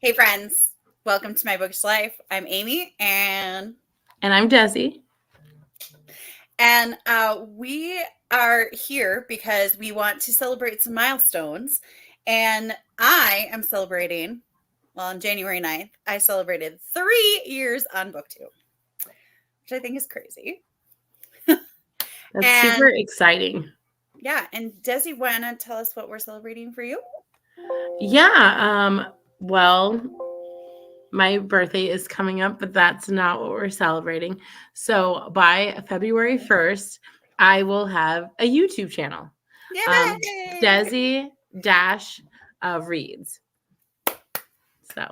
Hey friends, welcome to my bookish life. I'm Amy, and I'm Desi. we are here because we want to celebrate some milestones. And I am celebrating. Well, on January 9th, I celebrated 3 years on BookTube, which I think is crazy. That's super And exciting. yeah, and Desi, wanna tell us what we're celebrating for you? Yeah. Well, my birthday is coming up, but that's not what we're celebrating. So by February 1st, I will have a YouTube channel. Yay! Desi dash reads. So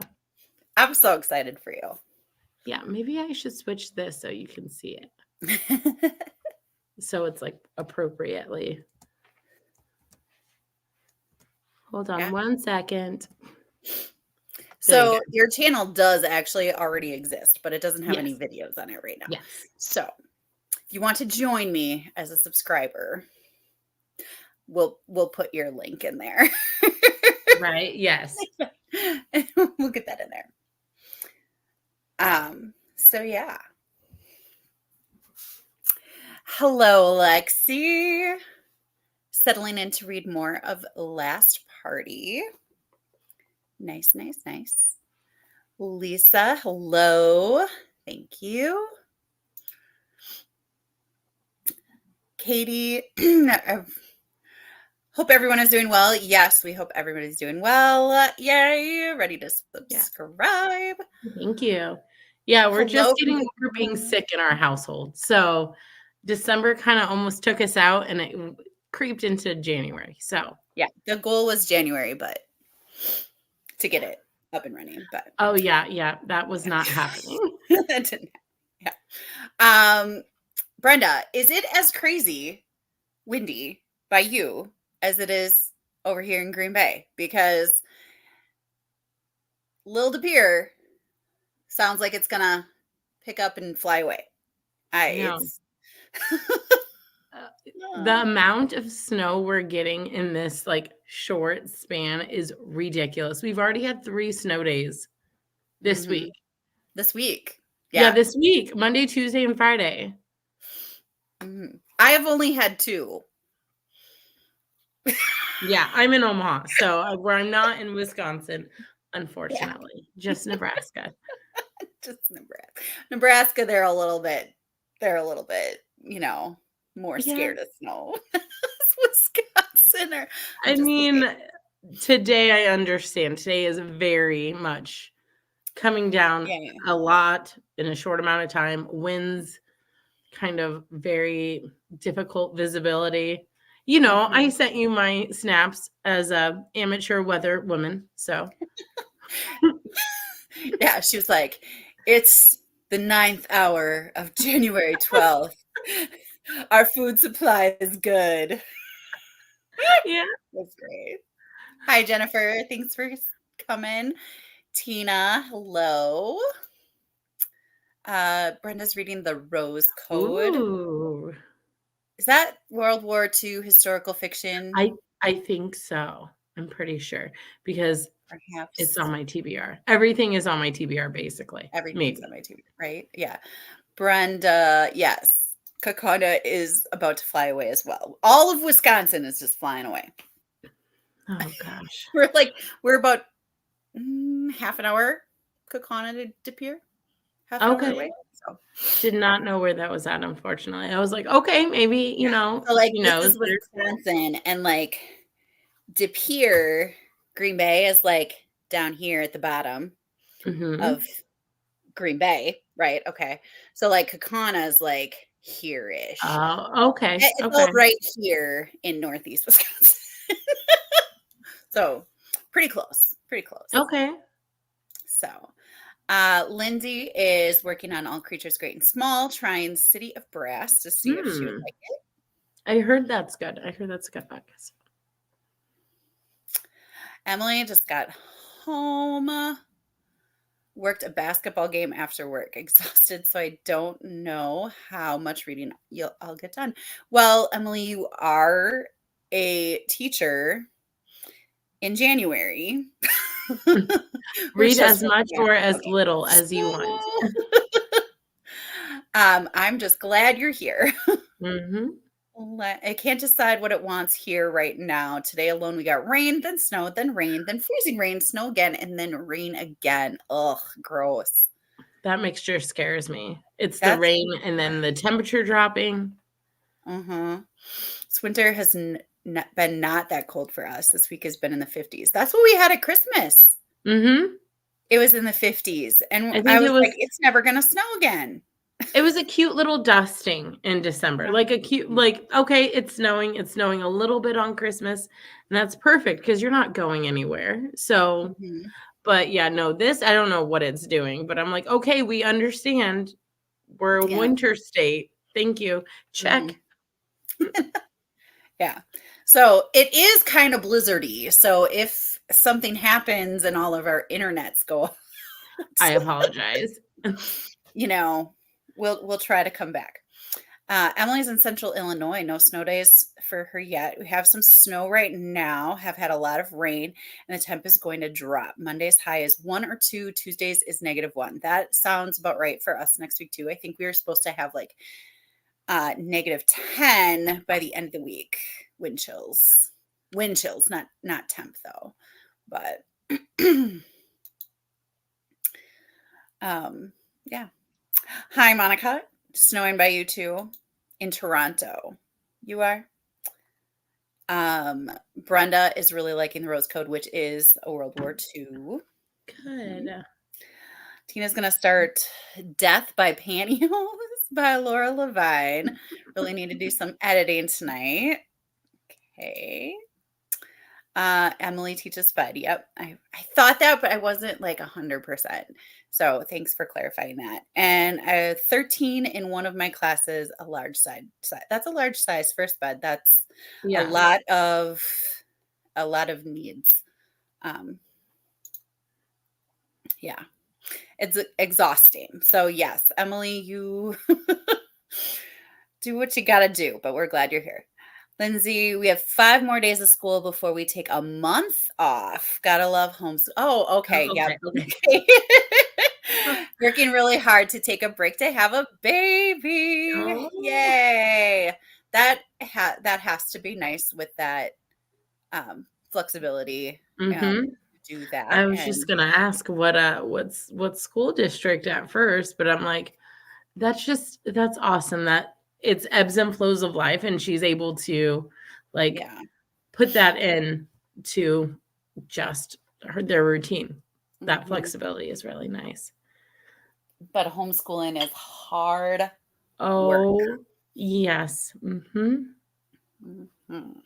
I'm so excited for you. yeah, maybe I should switch this so you can see it. So it's like appropriately. Hold on Yeah. 1 second. So your channel does actually already exist, but it doesn't have any Yes. videos on it right now. Yes. So if you want to join me as a subscriber, we'll put your link in there. Right. Yes. We'll get that in there. So yeah. Hello, Lexi. Settling in to read more of Last Party. Nice. Lisa, hello. Thank you. Katie, I hope everyone is doing well. Yes, we hope everybody's doing well. Yay, ready to subscribe. Thank you. Yeah, we're just Hello. getting over being sick in our household. So December kind of almost took us out and it creeped into January. So yeah, the goal was January, but to get it up and running. But oh yeah, that was not happening. that didn't happen. Brenda, is it as crazy, windy by you as it is over here in Green Bay? Because Lil De Pere sounds like it's gonna pick up and fly away. I know. It's The amount of snow we're getting in this like short span is ridiculous. We've already had 3 snow days this week. This week. Yeah, Yeah. this week, Monday, Tuesday, and Friday. I have only had 2. Yeah, I'm in Omaha, so where I'm not in Wisconsin, unfortunately, just Nebraska. Just Nebraska. Nebraska, they're a little bit, more scared of snow. Wisconsin or I mean, today I understand. Today is very much coming down a lot in a short amount of time. Winds, kind of very difficult visibility. You know, I sent you my snaps as a amateur weather woman, so. Yeah, she was like, it's the 9th hour of January 12th. Our food supply is good. Yeah. That's great. Hi, Jennifer. Thanks for coming. Tina, hello. Brenda's reading The Rose Code. Ooh. Is that World War II historical fiction? I think so. I'm pretty sure because Perhaps it's on my TBR. Everything is on my TBR, basically. Everything's on my TBR, right? Yeah. Brenda, yes. Kakona is about to fly away as well. All of Wisconsin is just flying away. Oh gosh. We're about half an hour Kakona to De Pere. Half an hour away. So. Did not know where that was at, unfortunately. I was like, okay, maybe, you know, so like she this knows. is Wisconsin, and like De Pere, Green Bay is like down here at the bottom of Green Bay, right? Okay. So like Kakana is like here-ish. Oh, okay. It's all right here in Northeast Wisconsin. So pretty close. Okay. So Lindsay is working on All Creatures Great and Small, trying City of Brass to see if she would like it. I heard that's good. I heard that's a good book. Emily just got home, worked a basketball game after work, exhausted, so I don't know how much reading I'll get done. Well, Emily, you are a teacher in January. We're Read just as holding much back. or as Okay. little as you want. So, I'm just glad you're here. Mhm. It can't decide what it wants here right now. Today alone, we got rain, then freezing rain, snow again, and then rain again. Ugh, gross. That mixture scares me. It's the That's rain and then the temperature dropping. This winter has been not that cold for us. This week has been in the 50s. That's what we had at Christmas. Mhm. It was in the 50s, and I I think was like, "It's never gonna snow again." it was a cute little dusting in December. Like a cute like, okay, it's snowing a little bit on Christmas, and that's perfect because 'cause you're not going anywhere. So, Mhm. but yeah, no, this I don't know what it's doing, but I'm like, "Okay, we understand. We're a Yeah. winter state. Thank you. Mhm. Check." Yeah. So, it is kinda blizzardy, so if something happens and all of our internets go out, I apologize. you know, we'll try to come back. Emily's in central Illinois. No snow days for her yet. We have some snow right now, have had a lot of rain, and the temp is going to drop. Monday's high is 1 or 2, Tuesdays is -1. That sounds about right for us next week, too. I think we were supposed to have like -10 by the end of the week. Wind chills. Wind chills, not temp though. But yeah. Hi, Monica. Snowing by you too in Toronto. You are? Brenda is really liking the Rose Code, which is a World War II. Mhm. Good. Tina's gonna start Death by Pantyhose by Laura Levine. Really need to do some editing tonight. Okay. Emily teaches Spud. Yep. I thought that, but I wasn't like 100%. So thanks for clarifying that. And 13 in one of my classes, a large size. That's a large size for Spud. That's a Yeah. lot of needs. Um, yeah, it's exhausting. So yes, Emily, you do what you got to do, but we're glad you're here. Lindsay, we have 5 more days of school before we take a month off. Gotta love homes. Oh, okay. Oh, Yep. okay, okay. Okay. Working really hard to take a break to have a baby. Oh. Yay. That has to be nice with that flexibility Mhm. to do that. I was just And gonna ask what school district at first, but I'm like, that's awesome that it's ebbs and flows of life, and she's able to, like, yeah. put that in to just their routine. That Mhm. flexibility is really nice. But homeschooling is hard work. Oh, yes. Mhm. Mhm.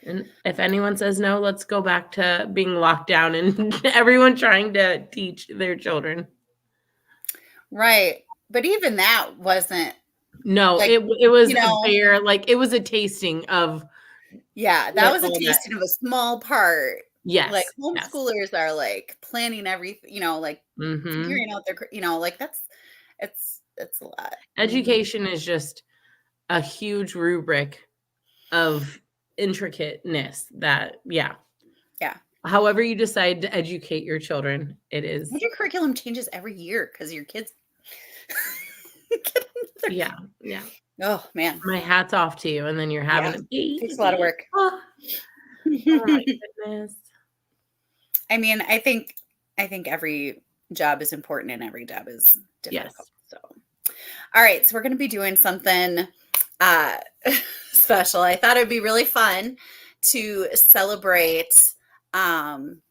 And if anyone says no, let's go back to being locked down and everyone trying to teach their children. Right. But even that wasn't No, like, it was you a know, bare like, it was a tasting of yeah, that what was a all that. tasting of a small part. Like Yes, yes. homeschoolers are like planning everything, like Mhm. figuring out their, like it's a lot. Mhm. Education is just a huge rubric of intricateness that yeah. Yeah. However you decide to educate your children, it And is your curriculum changes every year because your kids get another. yeah, yeah. Oh man. My hat's off to you, and then you're Yeah. having a Takes a lot of baby. work. Oh, oh my goodness. I mean, I think every job is important and every job is difficult. Yes. So, all right, so we're going to be doing something uh special. I thought it'd be really fun to celebrate um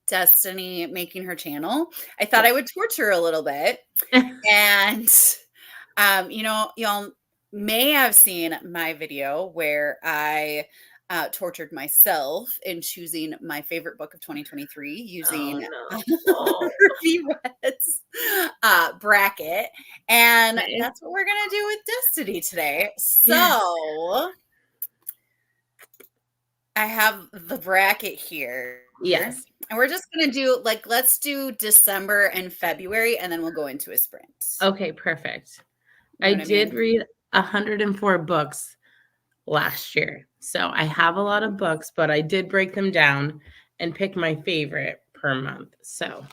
Destiny making her channel. I thought Yeah. I would torture her a little bit. And y'all may have seen my video where I tortured myself in choosing my favorite book of 2023 Oh, using no. Oh, Ruby Red's bracket. And okay. that's what we're going to do with Destiny today. Yes. So I have the bracket here. Yes. And we're just going to do let's do December and February, and then we'll go into a sprint. Okay, perfect. You know I what I mean? did read 104 books last year. So I have a lot of books, but I did break them down and pick my favorite per month. So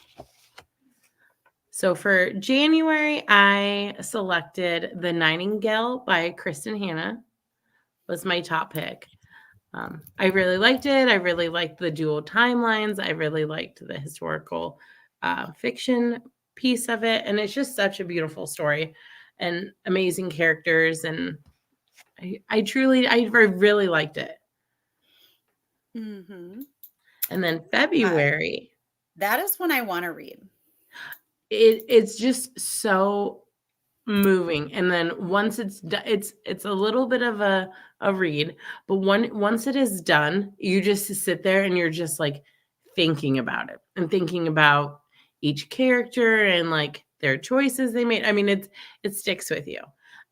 for January, I selected The Nightingale by Kristen Hanna was my top pick. I really liked it. I really liked the dual timelines. I really liked the historical fiction piece of it. And it's just such a beautiful story and amazing characters. And I really liked it. Mm-hmm. And then February. That is one I want to read. It's just so moving, and then once it's a little bit of a read, but once it is done, you just sit there and you're just like thinking about it and thinking about each character and like their choices they made. I mean, it sticks with you.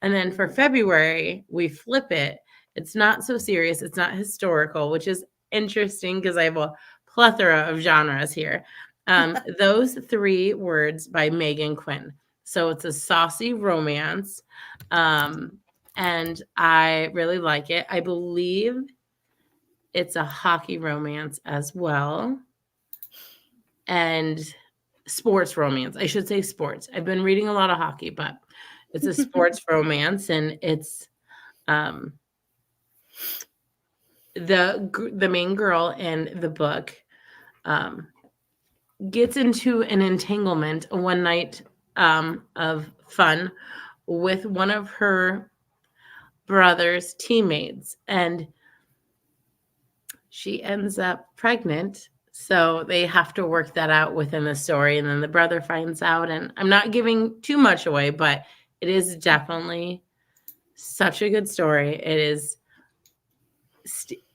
And then for February, we flip it. It's not so serious. It's not historical, which is interesting because I have a plethora of genres here. Those 3 Words by Megan Quinn. So it's a saucy romance. And I really like it. I believe it's a hockey romance as well. And sports romance. I should say sports. I've been reading a lot of hockey, but it's a sports romance, and it's the main girl in the book gets into an entanglement one night of fun with one of her brother's teammates, and she ends up pregnant. So they have to work that out within the story, and then the brother finds out. And I'm not giving too much away, but it is definitely such a good story.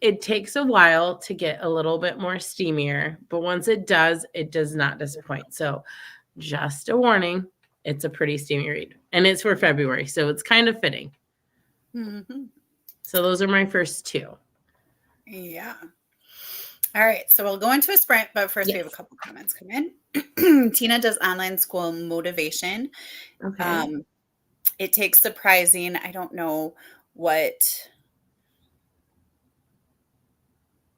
It takes a while to get a little bit more steamier, but once it does not disappoint. So just a warning, it's a pretty steamy read, and it's for February, so it's kind of fitting. Mm-hmm. So those are my first 2. Yeah. All right. So we'll go into a sprint, but first we have a couple comments come in. Tina does online school motivation. Okay. It takes surprising. I don't know what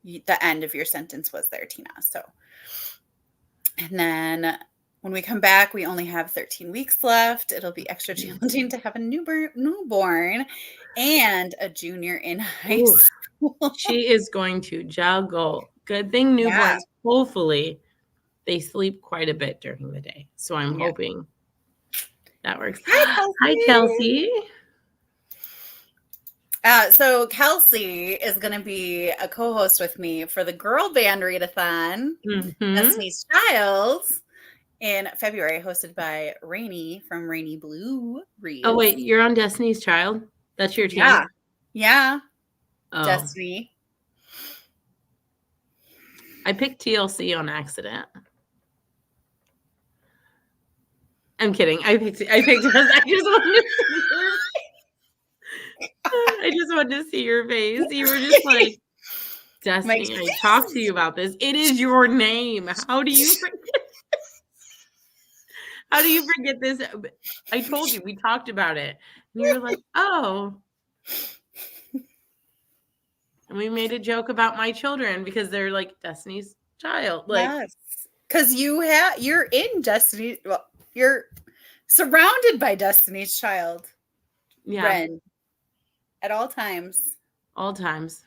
the end of your sentence was there, Tina. So, and then when we come back, we only have 13 weeks left. It'll be extra challenging to have a newborn and a junior in high school. She is going to juggle. Good thing newborns, hopefully, they sleep quite a bit during the day. So I'm hoping that works. Hi, Kelsey. Hi, Kelsey. So Kelsey is going to be a co-host with me for the Girl Band Readathon, Destiny's Child, in February, hosted by Rainy from Rainy Blue Reads. Oh, wait, you're on Destiny's Child? That's your team? Yeah. Oh. Destiny. I picked TLC on accident. I'm kidding. I picked us. I just wanted to see your face. You were just like, Destiny, I talked to you about this. It is your name. How do you forget? How do you forget this? I told you, we talked about it. And you were like, oh. And we made a joke about my children because they're like Destiny's Child. Like, yes. Because you're in Destiny. Well, you're surrounded by Destiny's Child. Yeah. Ren. At all times. All times.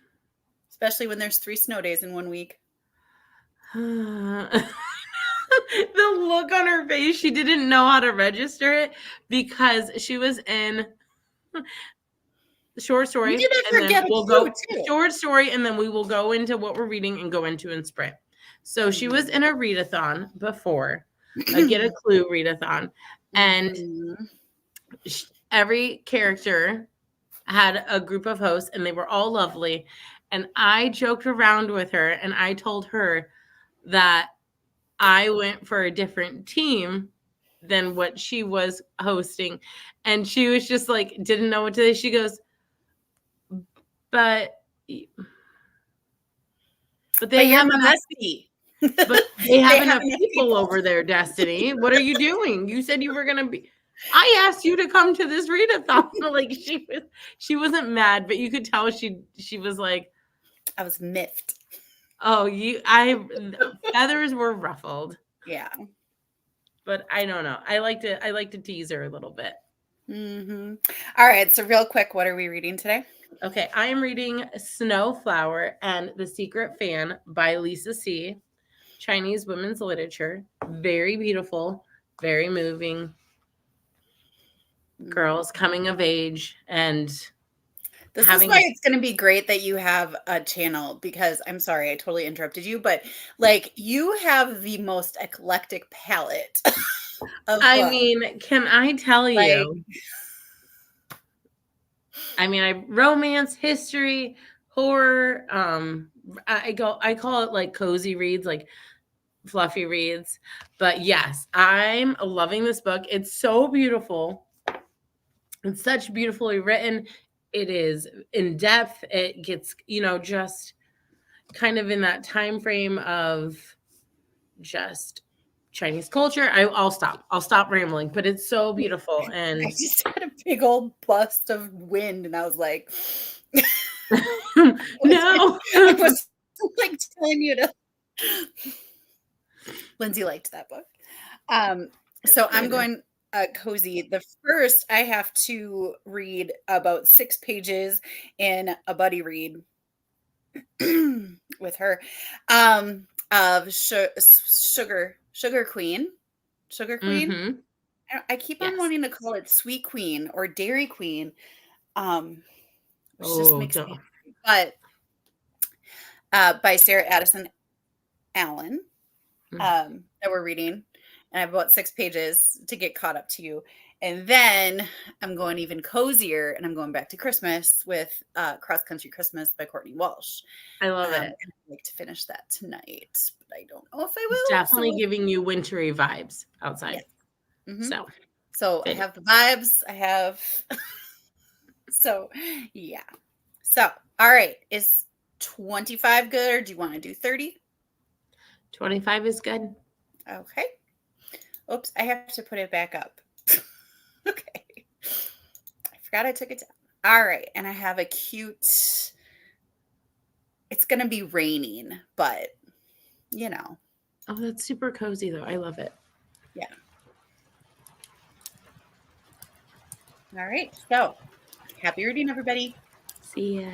Especially when there's 3 snow days in 1 week. The look on her face, she didn't know how to register it because she was in short story. You didn't forget we'll go too. Short story, and then we will go into what we're reading and go into in sprint. So she was in a readathon before, a Get a Clue readathon, and every character had a group of hosts, and they were all lovely. And I joked around with her, and I told her that I went for a different team than what she was hosting. And she was just like, didn't know what to say. She goes, but they have enough but they have enough people over there, Destiny. What are you doing? You said you were going to be. I asked you to come to this readathon. Like she wasn't mad, but you could tell she was like, I was miffed. Oh, feathers were ruffled. Yeah. But I don't know. I like to tease her a little bit. All right. So real quick, what are we reading today? Okay, I am reading Snowflower and the Secret Fan by Lisa C. Chinese women's literature. Very beautiful, very moving. Girls coming of age and this is having why it's going to be great that you have a channel, because I'm sorry I totally interrupted you, but like you have the most eclectic palette of I books. mean, can I tell Like, you? I mean, I romance, history, horror. I call it like cozy reads, like fluffy reads. But yes, I'm loving this book. It's so beautiful. It's such beautifully written. It is in depth. It gets, just kind of in that time frame of just Chinese culture. I'll stop. I'll stop rambling, but it's so beautiful. And I just had a big old bust of wind, and I was like, no, I was like telling you to. Lindsay liked that book. So I'm going cozy. The first I have to read about 6 pages in a buddy read with her of Sugar Queen. Sugar Queen. Mm-hmm. I keep on Yes. wanting to call it Sweet Queen or Dairy Queen, which just Oh, makes me. But by Sarah Addison Allen, that we're reading, and I have about 6 pages to get caught up to you. And then I'm going even cozier, and I'm going back to Christmas with Cross Country Christmas by Courtney Walsh. I love it. And I'd like to finish that tonight, but I don't know if I will. Definitely So giving you wintry vibes outside. yeah. So I have the vibes. I have so yeah. So all right, is 25 good, or do you want to do 30? 25 is good. Okay. Oops, I have to put it back up. Okay. I forgot I took it down. All right, and I have a cute. It's gonna be raining, but Oh, that's super cozy though. I love it. yeah. All right, so happy reading, everybody. See ya.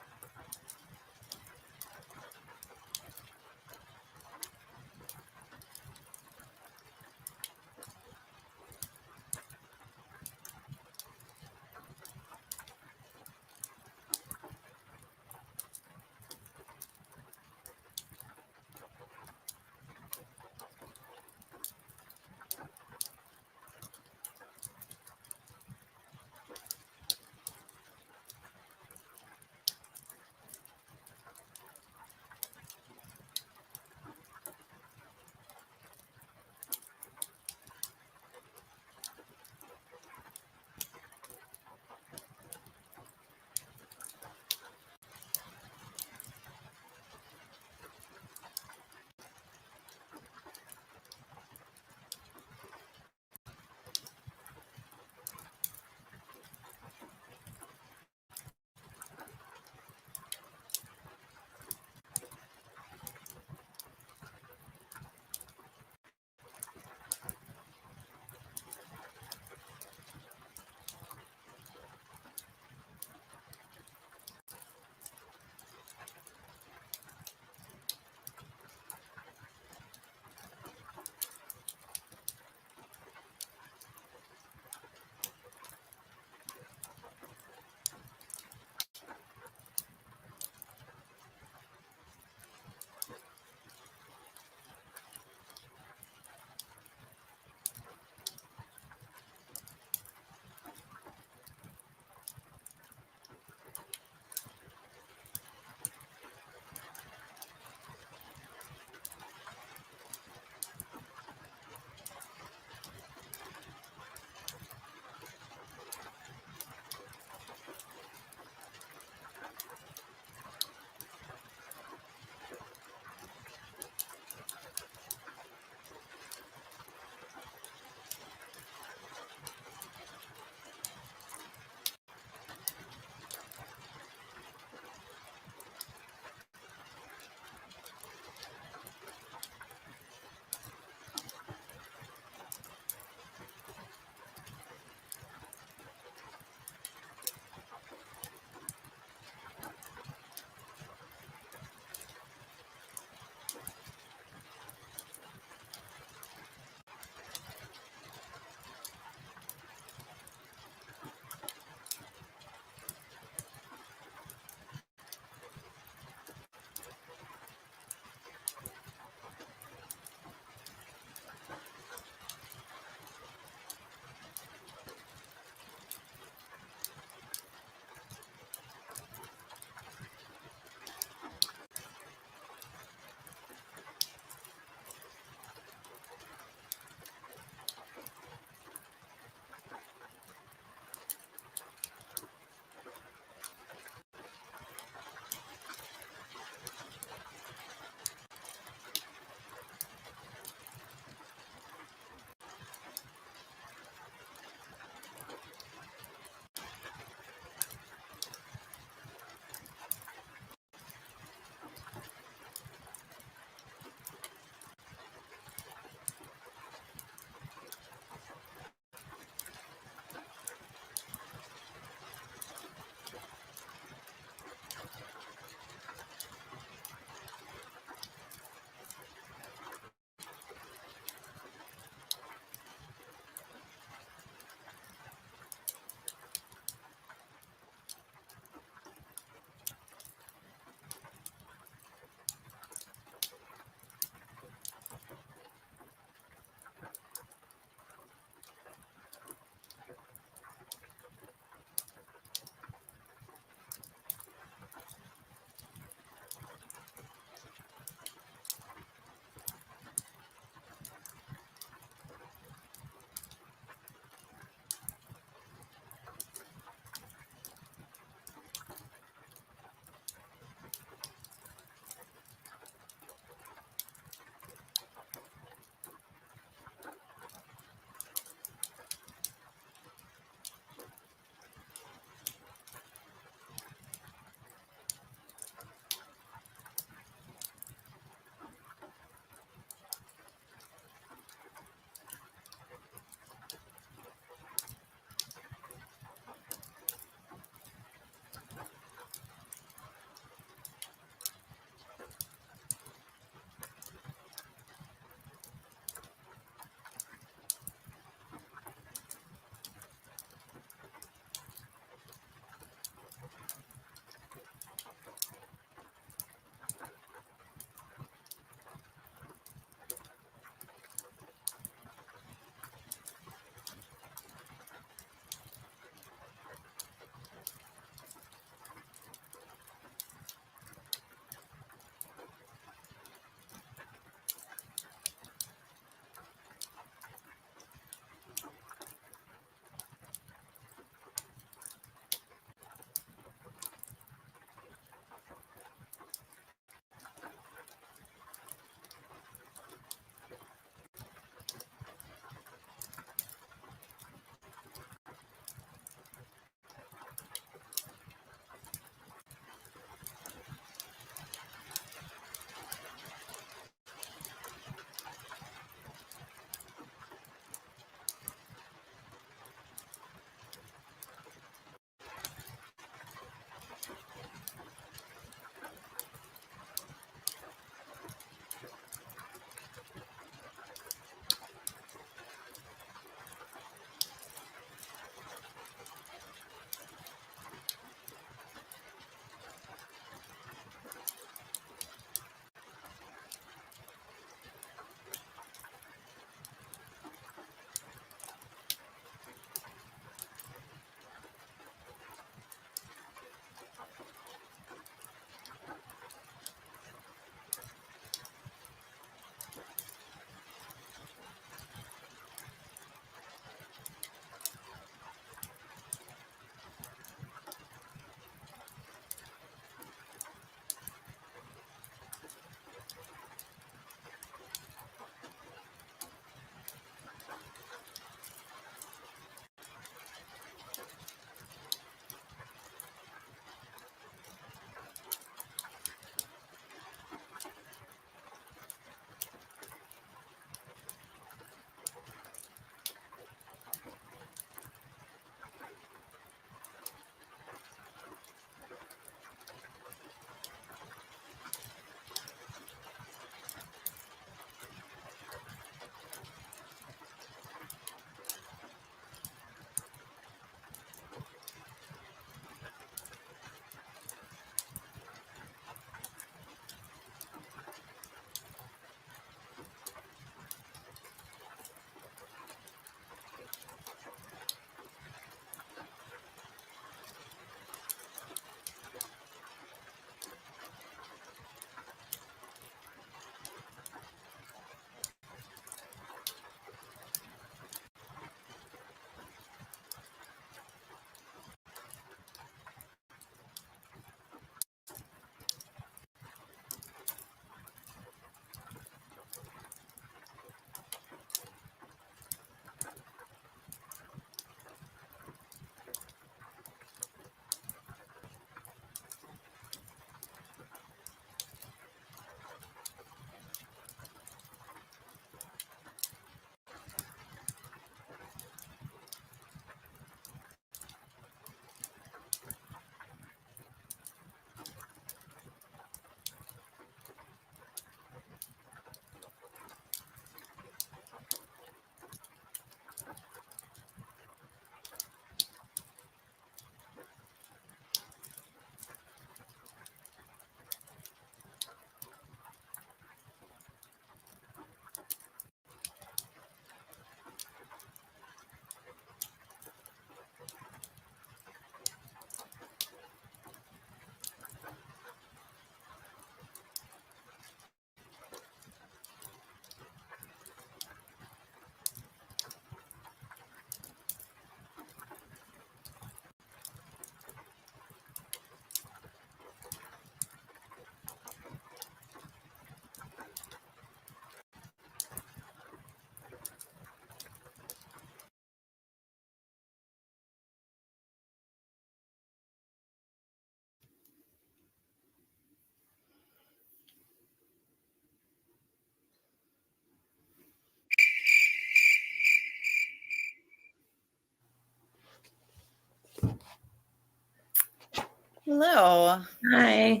Hello. Hi.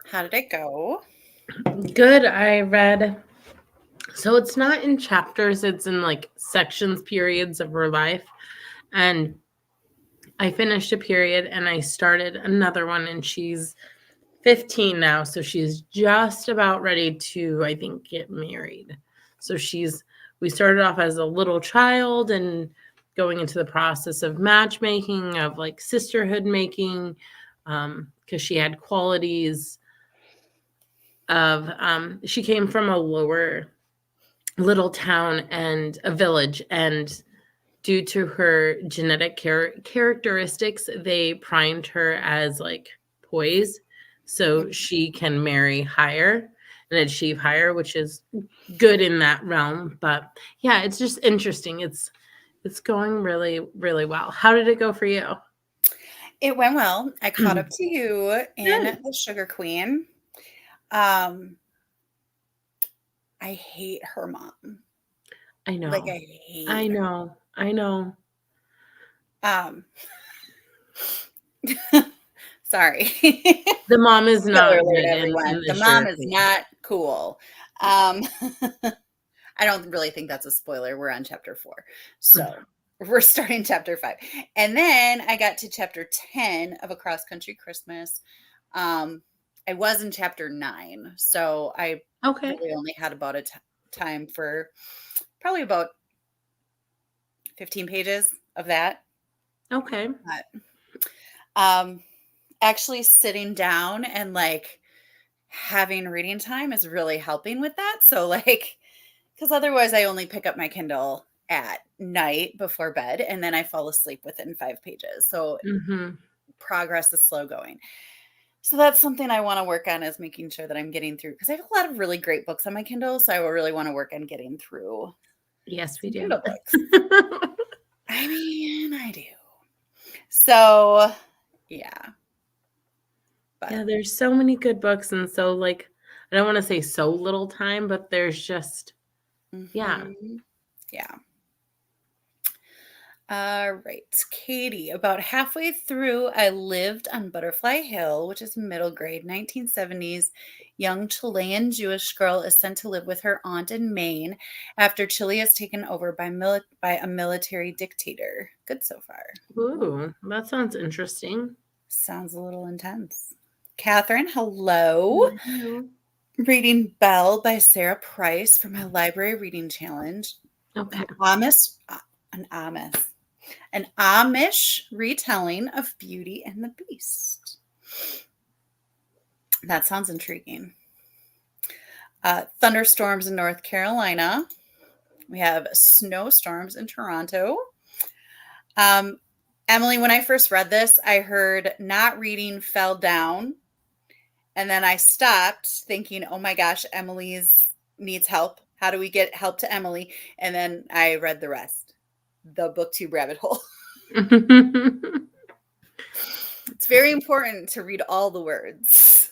How did it go? Good. I read. So it's not in chapters, it's in like sections, periods of her life. And I finished a period and I started another one, and she's 15 now. So she's just about ready to, I think, get married. So we started off as a little child and going into the process of matchmaking, of like sisterhood making, because she had qualities of, she came from a lower little town and a village, and due to her genetic characteristics, they primed her as like poise, so she can marry higher and achieve higher, which is good in that realm. But yeah, it's just interesting. It's going really, really well. How did it go for you? It went well. I caught up to you in Good. The Sugar Queen. I hate her mom. I Like, know. I hate I her. know. I know. Um, sorry. The mom is Spoiler not alert, good in everyone. the The mom Sugar is Queen. not cool. Um, I don't really think that's a spoiler. We're on chapter 4. So we're starting chapter 5. And then I got to chapter 10 of A Cross Country Christmas. I was in chapter 9. So I Okay. really only had about a time for probably about 15 pages of that. Okay. But actually sitting down and like having reading time is really helping with that. So like, because otherwise I only pick up my Kindle at night before bed and then I fall asleep within 5 pages. So Mm-hmm. progress is slow going. So that's something I want to work on, is making sure that I'm getting through, because I have a lot of really great books on my Kindle. So I will really want to work on getting through Yes, we some do. Kindle books. I mean, I do. So yeah, but Yeah, there's so many good books, and so like I don't want to say so little time, but there's just yeah. yeah. All right, Katie. About halfway through, I lived on Butterfly Hill, which is middle grade, 1970s. Young Chilean Jewish girl is sent to live with her aunt in Maine after Chile is taken over by a military dictator. Good so far. Ooh, that sounds interesting. Sounds a little intense. Catherine, hello. Mhm. Reading Belle by Sarah Price for my library reading challenge. Okay. An Amish, an Amish An Amish retelling of Beauty and the Beast. That sounds intriguing. Thunderstorms in North Carolina. We have snowstorms in Toronto. Um, Emily, when I first read this, I heard not reading fell down. And then I stopped thinking, oh my gosh, Emily's needs help. How do we get help to Emily? And then I read the rest. The booktube rabbit hole. It's very important to read all the words,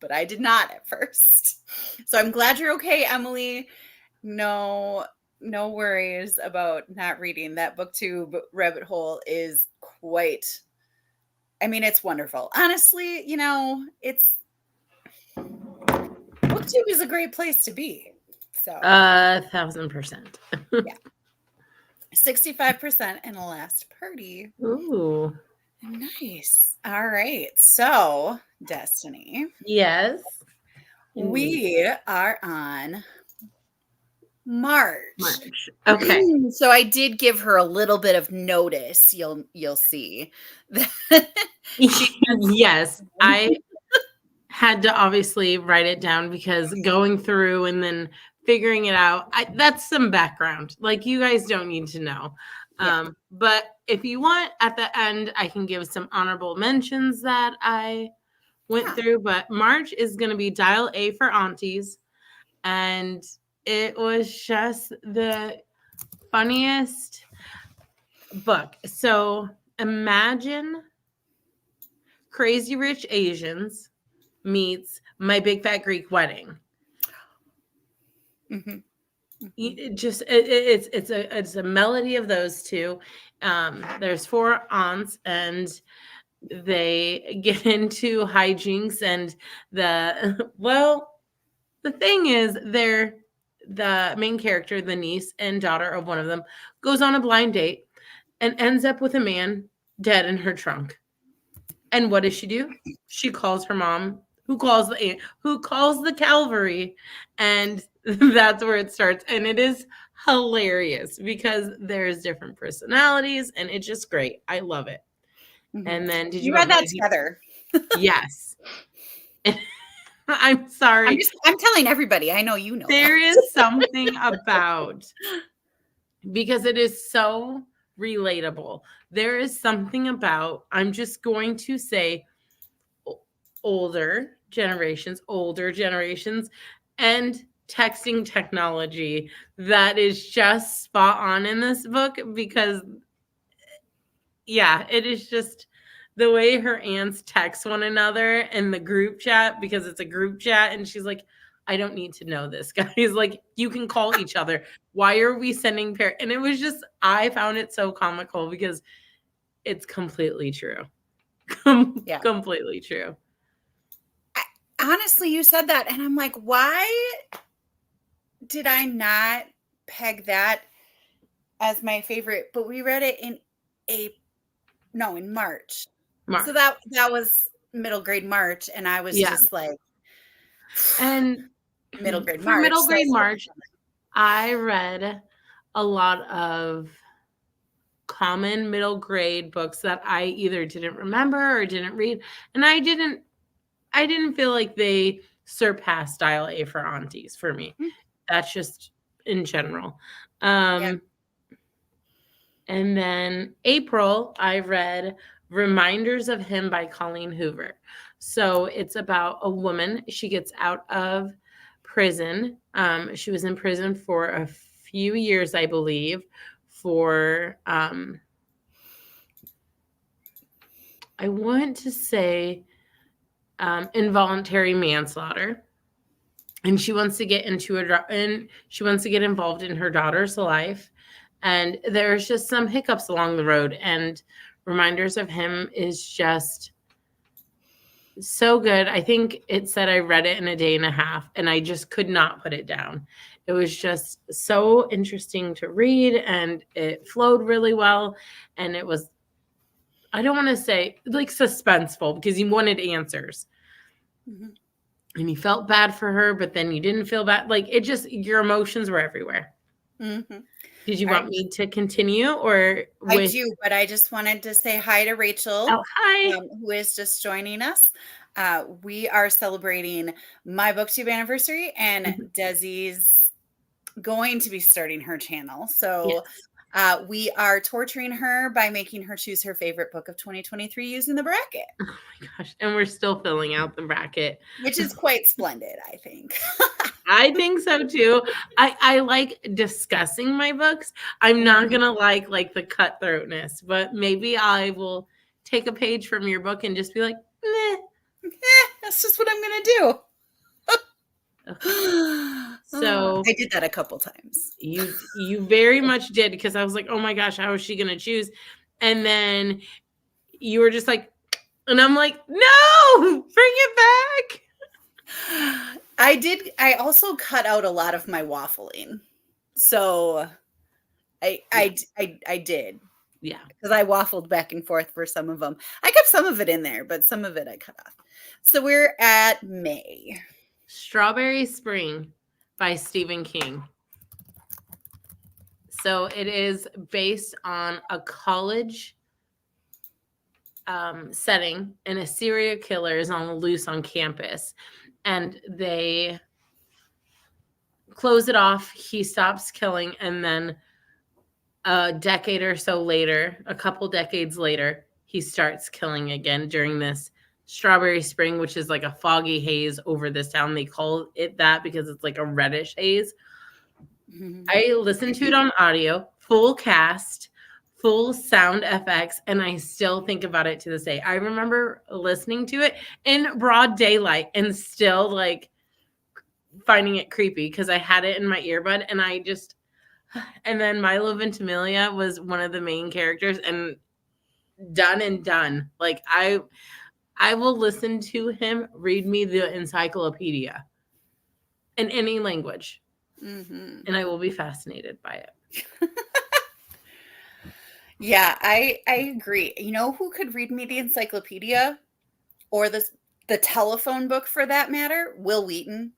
but I did not at first. So I'm glad you're okay, Emily. No worries about not reading. That booktube rabbit hole is quite, I mean, it's wonderful. Honestly, it's booktube is a great place to be. So 1,000%. yeah. 65% in the last party. Ooh. Nice. All right. So, Destiny, Yes. Indeed. we are on March. March. Okay. So I did give her a little bit of notice. You'll see. She Yes, I had to obviously write it down because going through and then figuring it out, that's some background. Like, you guys don't need to know. yeah. But if you want, at the end, I can give some honorable mentions that I went Yeah. through. But March is going to be Dial A for Aunties. And it was just the funniest book. So imagine Crazy Rich Asians meets My Big Fat Greek Wedding. Mhm. It's a melody of those two. There's 4 aunts, and they get into hijinks, and the thing is, the main character, the niece and daughter of one of them, goes on a blind date and ends up with a man dead in her trunk. And what does she do? She calls her mom, who calls the cavalry, and that's where it starts. And it is hilarious because there's different personalities, and it's just great. I love it. And then, did you read want that together? Yes. I'm sorry. I'm telling everybody. I know you know. There is something about, because it is so relatable. There is something about, I'm just going to say, older generations, and texting technology that is just spot on in this book, because it is just the way her aunts text one another in the group chat, because it's a group chat, and she's like, I don't need to know this, guys. Like, you can call each other. Why are we sending And it was just, I found it so comical because it's completely true. Completely true. Honestly, you said that, and I'm like, why did I not peg that as my favorite? But we read it in March. So that was middle grade March, and I was just like, and middle grade for March. Middle grade March, I read a lot of common middle grade books that I either didn't remember or didn't read, and I didn't feel like they surpassed Dial A for Aunties for me. That's just in general. And then April, I read Reminders of Him by Colleen Hoover. So it's about a woman. She gets out of prison. She was in prison for a few years, I believe, for I want to say involuntary manslaughter. And she wants to get involved in her daughter's life. And there's just some hiccups along the road. And Reminders of Him is just so good. I think it said I read it in a day and a half, and I just could not put it down. It was just so interesting to read, and it flowed really well. And it was, I don't want to say like suspenseful, because you wanted answers. And you felt bad for her, but then you didn't feel bad. Like, it just, your emotions were everywhere. Did you want me to continue, or I do, but I just wanted to say hi to Rachel. Oh, hi. Who is just joining us. We are celebrating my booktube anniversary, and Desi's going to be starting her channel. So we are torturing her by making her choose her favorite book of 2023 using the bracket. Oh my gosh. And we're still filling out the bracket, which is quite splendid, I think. I think so too. I like discussing my books. I'm not gonna like the cutthroatness, but maybe I will take a page from your book and just be like, meh. That's just what I'm gonna do. So I did that a couple times. You very much did, because I was like, oh my gosh, how is she gonna choose? And then you were just like, and I'm like, no, bring it back. I also cut out a lot of my waffling. So I did. Yeah. Because I waffled back and forth for some of them. I kept some of it in there, but some of it I cut off. So we're at May. Strawberry Spring by Stephen King. So it is based on a college setting, and a serial killer is on the loose on campus, and they close it off. He stops killing, and then a decade or so later, a couple decades later, he starts killing again during this strawberry spring, which is like a foggy haze over this town. They call it that because it's like a reddish haze. I listened to it on audio, full cast, full sound FX, and I still think about it to this day. I remember listening to it in broad daylight and still like finding it creepy because I had it in my earbud and then Milo Ventimiglia was one of the main characters, and done. Like I will listen to him read me the encyclopedia in any language, and I will be fascinated by it. Yeah, I agree. You know who could read me the encyclopedia or the telephone book for that matter? Will Wheaton.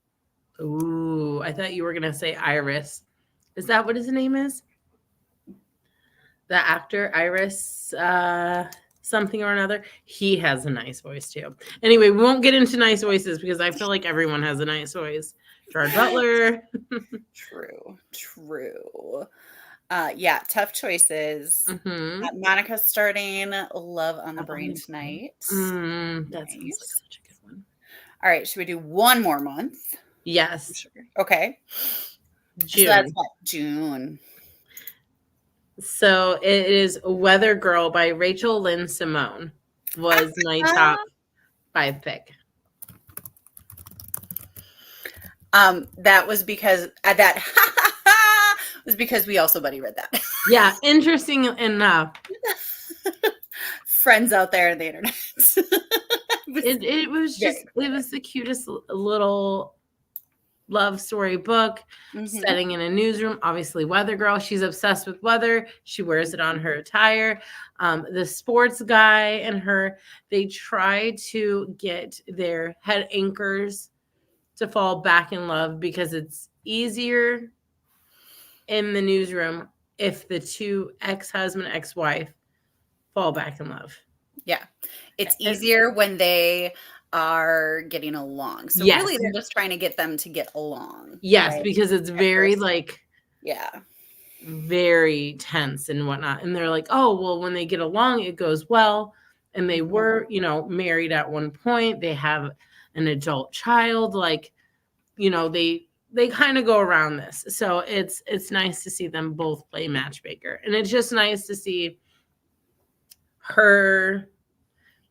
Ooh, I thought you were gonna say Iris. Is that what his name is? The actor Iris something or another. He has a nice voice too. Anyway, we won't get into nice voices because I feel like everyone has a nice voice. Gerard Butler. True. Yeah, tough choices. Monica's starting Love on the Brain tonight. That sounds like such a good one. All right, should we do one more month? Yes. Sure. Okay. June. So that's what? June. So it is Weather Girl by Rachel Lynn Simone was my top 5 pick. That was because that was because we also buddy read that. Yeah, interesting enough. Friends out there on the internet. It was just it was the cutest little love story book setting in a newsroom. Obviously, Weather Girl. She's obsessed with weather. She wears it on her attire. The sports guy and her, they try to get their head anchors to fall back in love because it's easier in the newsroom if the two ex-husband, ex-wife fall back in love. Yeah. It's easier when they are getting along. So really they're just trying to get them to get along. Yes, right? Because it's very very tense and whatnot. And they're like, oh, well, when they get along, it goes well. And they were, married at one point. They have an adult child. Like, they kind of go around this. So it's nice to see them both play matchmaker. And it's just nice to see her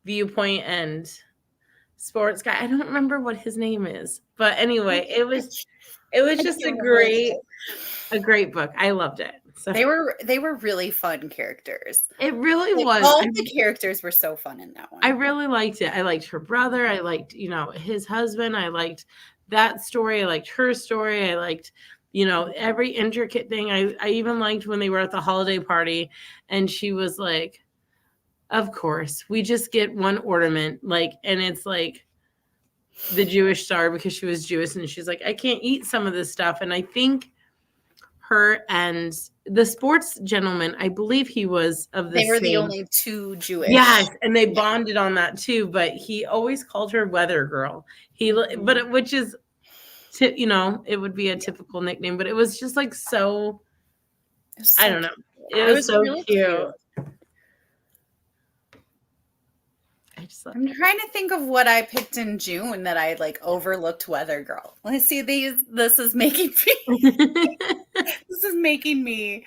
viewpoint and sports guy. I don't remember what his name is. But anyway, it was just a great book. I loved it. So they were really fun characters. It really was. All the characters were so fun in that one. I really liked it. I liked her brother. I liked, his husband. I liked that story. I liked her story. I liked, every intricate thing. I even liked when they were at the holiday party and she was like, of course, we just get one ornament, and it's like the Jewish star because she was Jewish, and she's like, I can't eat some of this stuff. And I think her and the sports gentleman, I believe he was of the They were the only two Jewish. Yes, and they bonded on that too, but he always called her Weather Girl. Which is, it would be a typical nickname, but it was just like so I don't know. It was so really cute. I'm trying to think of what I picked in June that I overlooked Weather Girl. Let's see this is making me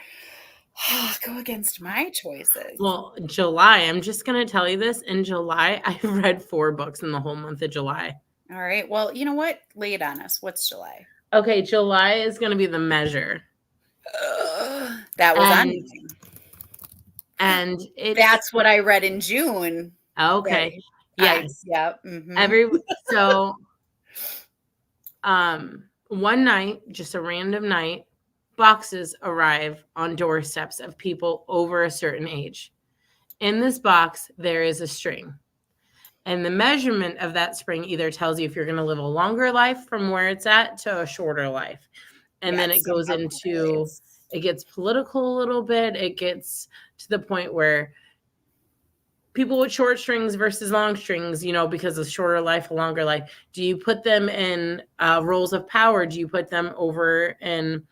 go against my choices. Well, July, I'm just going to tell you this. In July, I read 4 books in the whole month of July. All right. Well, you know what? Lay it on us. What's July? Okay, July is going to be The Measure. That was on. And that's what I read in June. Okay. Right. Yes. One night, just a random night, boxes arrive on doorsteps of people over a certain age. In this box, there is a string. And the measurement of that spring either tells you if you're going to live a longer life from where it's at to a shorter life. And then it goes into, it gets political a little bit. It gets to the point where people with short strings versus long strings, because of shorter life, a longer life, do you put them in roles of power? Do you put them over in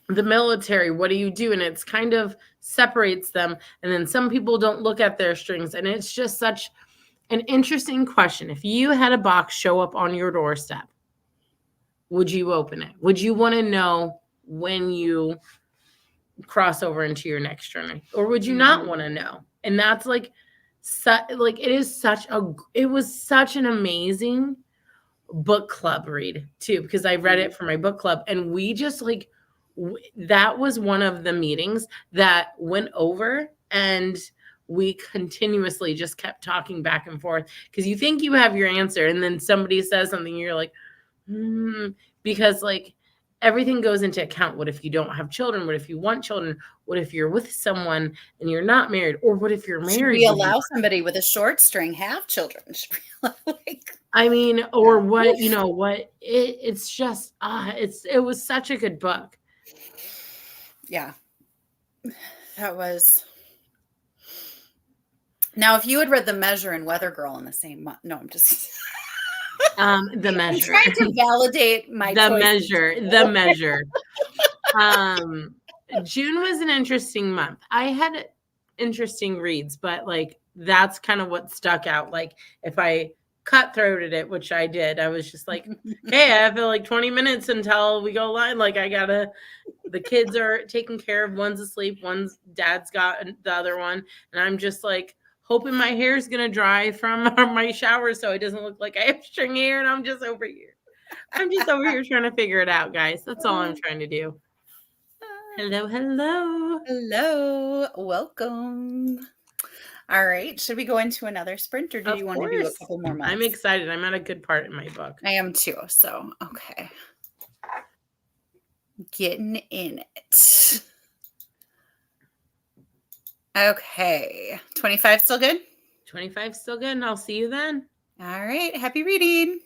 the military? What do you do? And it's kind of separates them. And then some people don't look at their strings. And it's just such an interesting question. If you had a box show up on your doorstep, would you open it? Would you want to know when you cross over into your next journey? Or would you not want to know? And that's it was such an amazing book club read too, because I read it for my book club, and we just like that was one of the meetings that went over, and we continuously just kept talking back and forth, because you think you have your answer, and then somebody says something, you're like, because like everything goes into account. What if you don't have children? What if you want children? What if you're with someone and you're not married? Or what if you're married? Should we allow somebody with a short string have children? I mean, or what, you know, what it's just, it was such a good book. Yeah. That was. Now, if you had read The Measure and Weather Girl in the same month, no, I'm just. The Measure. I'm trying to validate my The choices. Measure. June was an interesting month. I had interesting reads, but like that's kind of what stuck out. Like if I cutthroated it, which I did, I was just like, hey, I have like 20 minutes until we go live. Like the kids are taken care of. One's asleep. One's dad's got the other one. And I'm just like hoping my hair is going to dry from my shower so it doesn't look like I have string hair, and I'm just over here. I'm just over here trying to figure it out, guys. That's all I'm trying to do. Hello, hello. Hello. Welcome. All right. Should we go into another sprint, or do you want to do a couple more months? I'm excited. I'm at a good part in my book. I am too. So, okay. Getting in it. Okay. 25 still good? 25 still good, and I'll see you then. All right. Happy reading.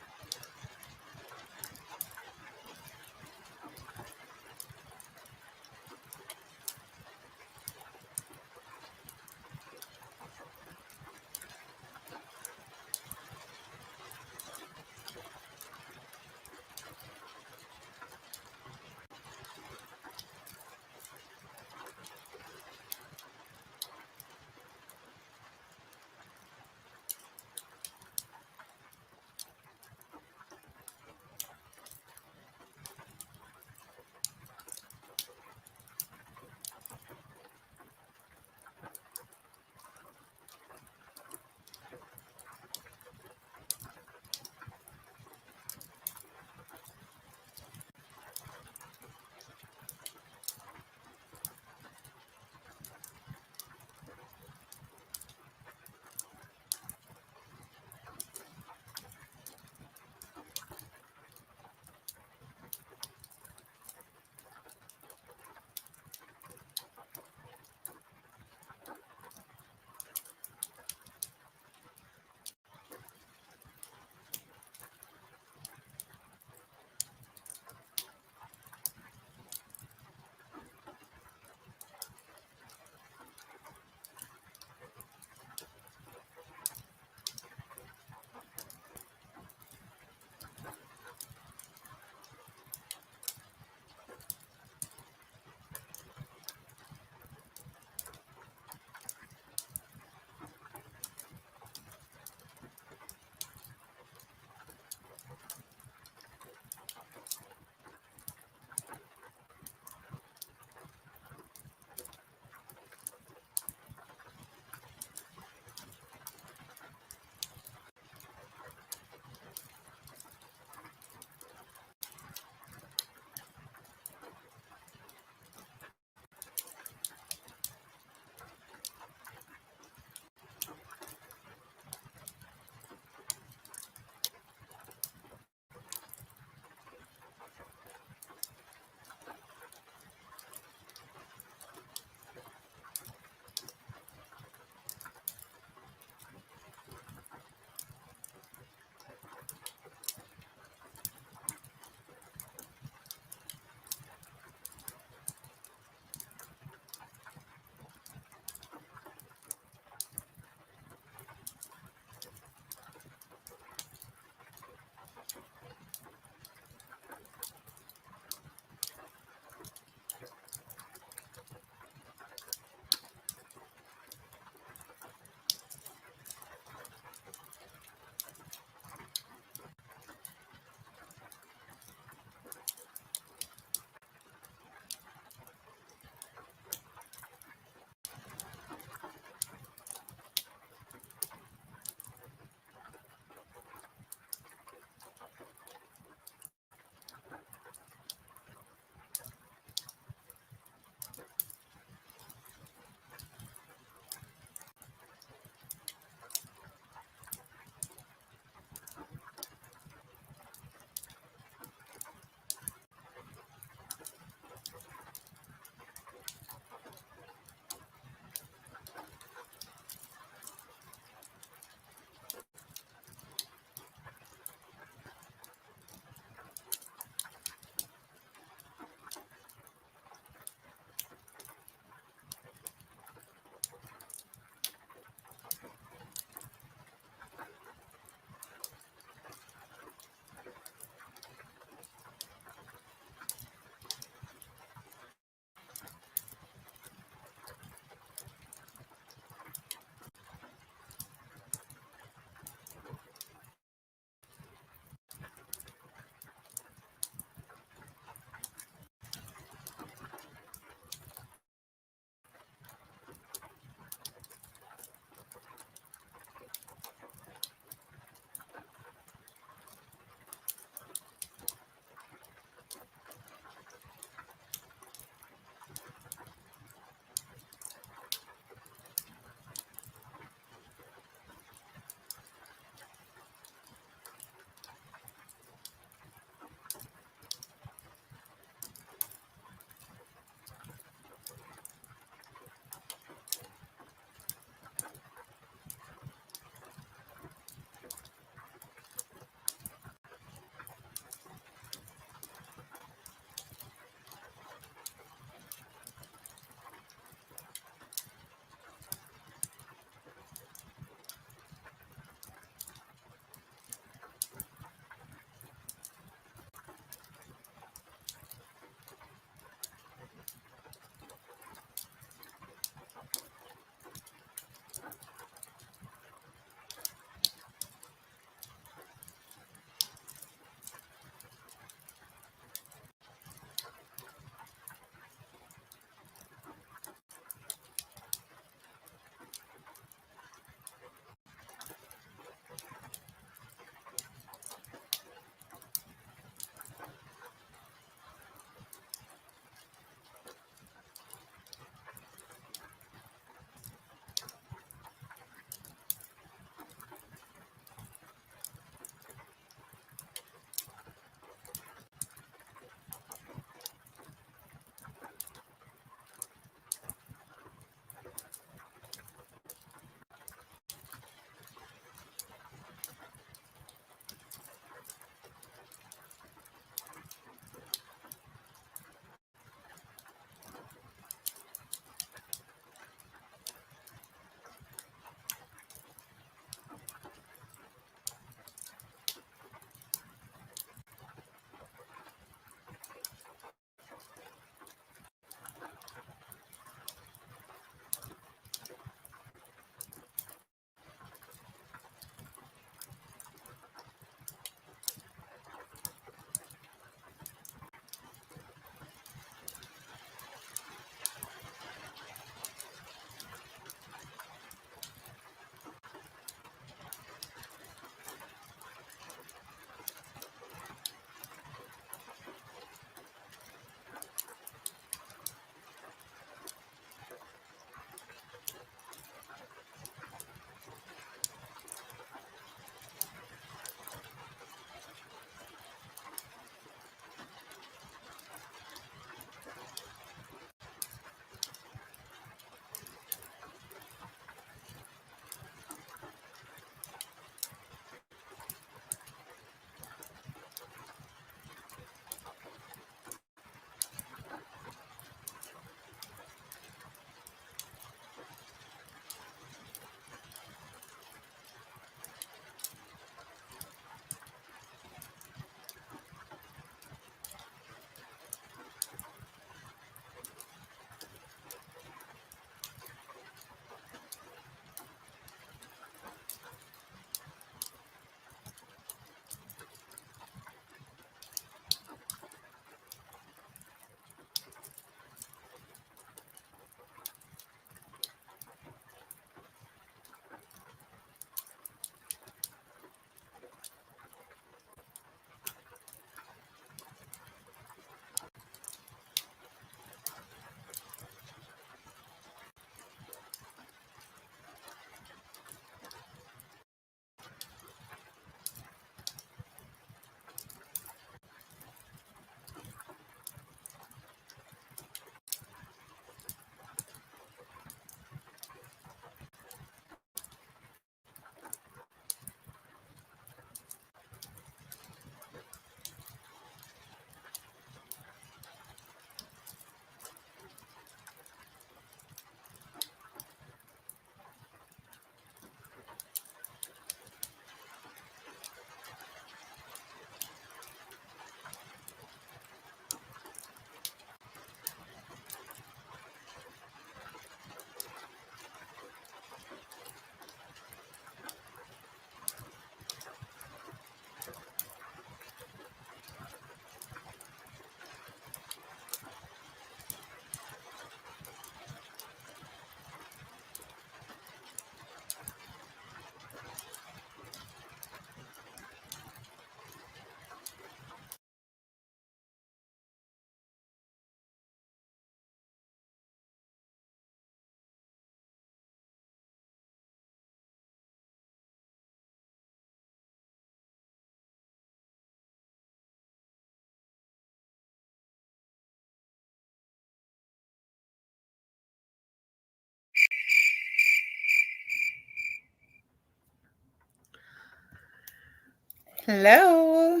Hello.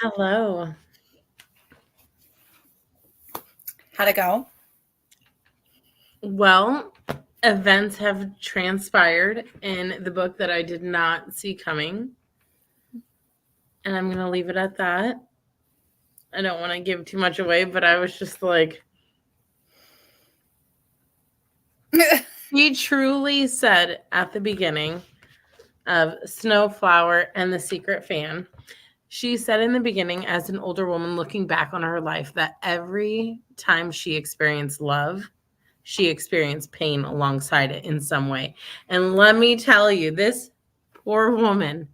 Hello. How'd it go? Well, events have transpired in the book that I did not see coming. And I'm going to leave it at that. I don't want to give too much away, but I was just like, he truly said at the beginning of Snowflower and the Secret Fan, she said in the beginning, as an older woman looking back on her life, that every time she experienced love, she experienced pain alongside it in some way. And let me tell you, this poor woman,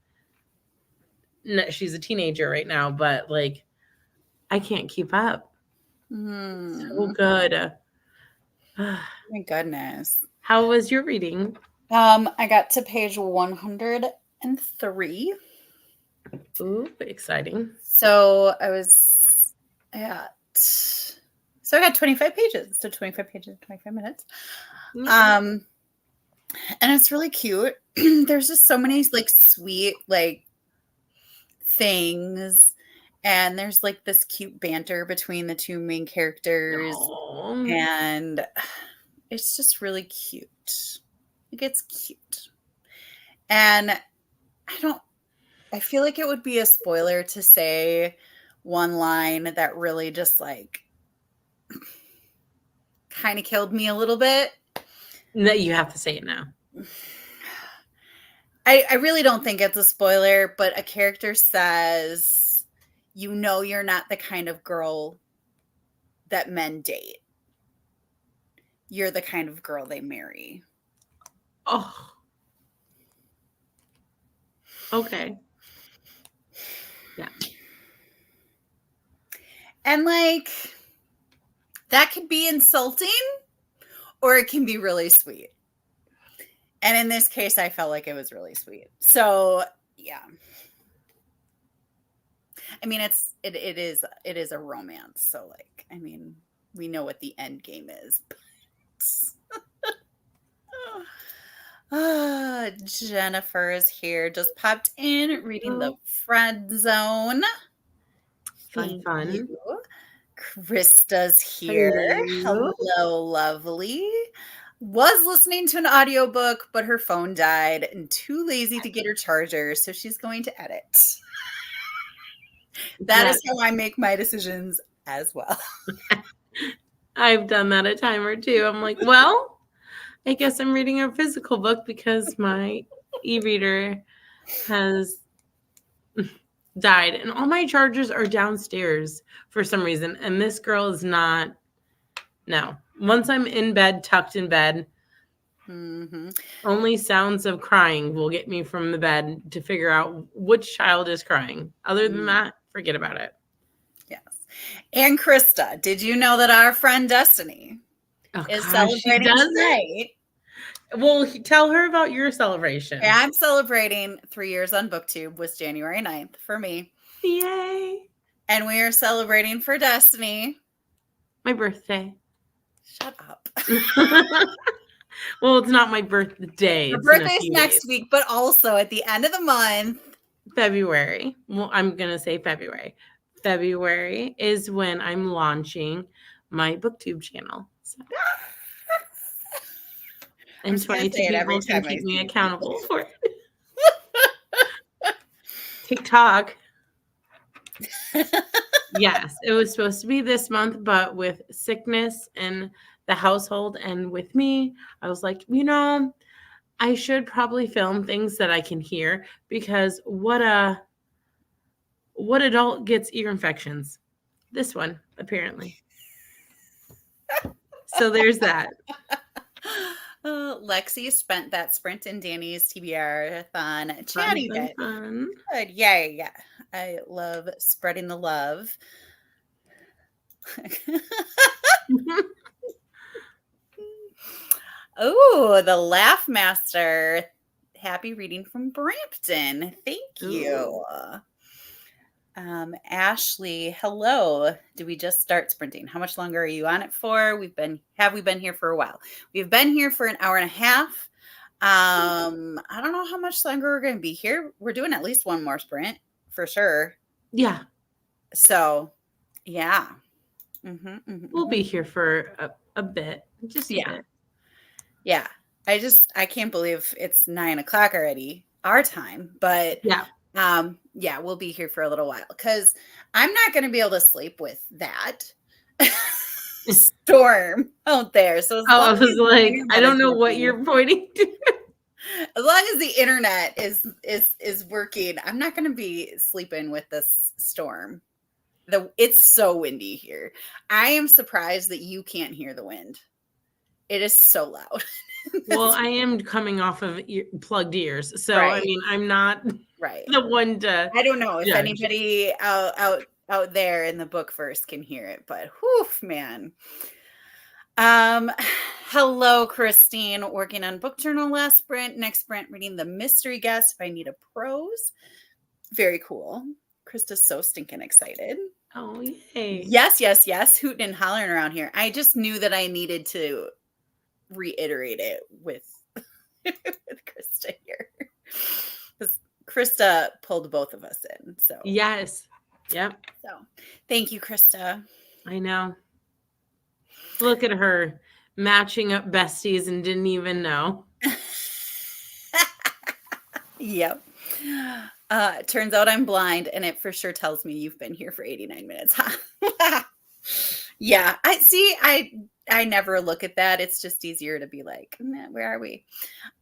she's a teenager right now, but like, I can't keep up. So good. My goodness. How was your reading? I got to page 103. Ooh, exciting. So I was at I got 25 pages. So 25 pages, 25 minutes. Yeah. And it's really cute. There's just so many like sweet like things. And there's like this cute banter between the two main characters. Aww. And it's just really cute. Like it's cute. And I feel like it would be a spoiler to say one line that really just like kind of killed me a little bit. No, you have to say it now. I really don't think it's a spoiler, but a character says, you know, you're not the kind of girl that men date. You're the kind of girl they marry. Oh. Okay. Yeah. And like, that could be insulting or it can be really sweet. And in this case, I felt like it was really sweet. So yeah. I mean, it is a romance. So like, I mean, we know what the end game is. Jennifer is here. Just popped in, reading the Friend Zone. Fun. You. Krista's here. Hello, lovely. Was listening to an audiobook, but her phone died and too lazy to get her charger, so she's going to edit. That is how I make my decisions as well. I've done that a time or two. I'm like, well, I guess I'm reading a physical book because my e-reader has died and all my chargers are downstairs for some reason. And this girl is not. No. Once I'm in bed, tucked in bed, only sounds of crying will get me from the bed to figure out which child is crying. Other than that, forget about it. Yes. And Krista, did you know that our friend Destiny is celebrating tonight? Well, tell her about your celebration. Yeah, I'm celebrating 3 years on BookTube. Was January 9th for me. Yay. And we are celebrating for Destiny. My birthday. Shut up. Well, it's not my birthday. Your birthday's next week, but also at the end of the month. February. Well, I'm going to say February. February is when I'm launching my BookTube channel. So. And 22 people can keep me accountable for it. TikTok. Yes, it was supposed to be this month, but with sickness in the household and with me, I was like, you know, I should probably film things that I can hear because what adult gets ear infections? This one, apparently. So there's that. Lexi spent that sprint in Danny's TBR-a-thon. Chatty bit. Good. Yeah. I love spreading the love. Oh, the Laugh Master. Happy reading from Brampton. Thank you. Ashley, hello. Do we just start sprinting? How much longer are you on it for? Have we been here for a while? We've been here for an hour and a half. I don't know how much longer we're going to be here. We're doing at least one more sprint for sure. Yeah. So, yeah. We'll be here for a bit, just a Yeah. bit. Yeah. I can't believe it's 9 o'clock already, our time, but Yeah. yeah, we'll be here for a little while because I'm not going to be able to sleep with that storm out there. So as Oh, long I as was the like, I internet is don't know what working, you're pointing to. as long as the internet is working, I'm not going to be sleeping with this storm. It's so windy here. I am surprised that you can't hear the wind. It is so loud. Well, I am coming off of plugged ears, so I Right. mean, I'm not Right. the one to I don't know if judge. anybody out there in the book first can hear it, but whew, man. Hello, Christine. Working on book journal last sprint. Next sprint, reading The Mystery Guest by Nita Prose. Very cool. Krista's so stinking excited. Oh, yay. Yes. Hooting and hollering around here. I just knew that I needed to reiterate it with Krista here. Because Krista pulled both of us in. So Yes. Yep. So thank you, Krista. I know. Look at her matching up besties and didn't even know. Yep. Turns out I'm blind, and it for sure tells me you've been here for 89 minutes. Huh? Yeah. I never look at that. It's just easier to be like, where are we?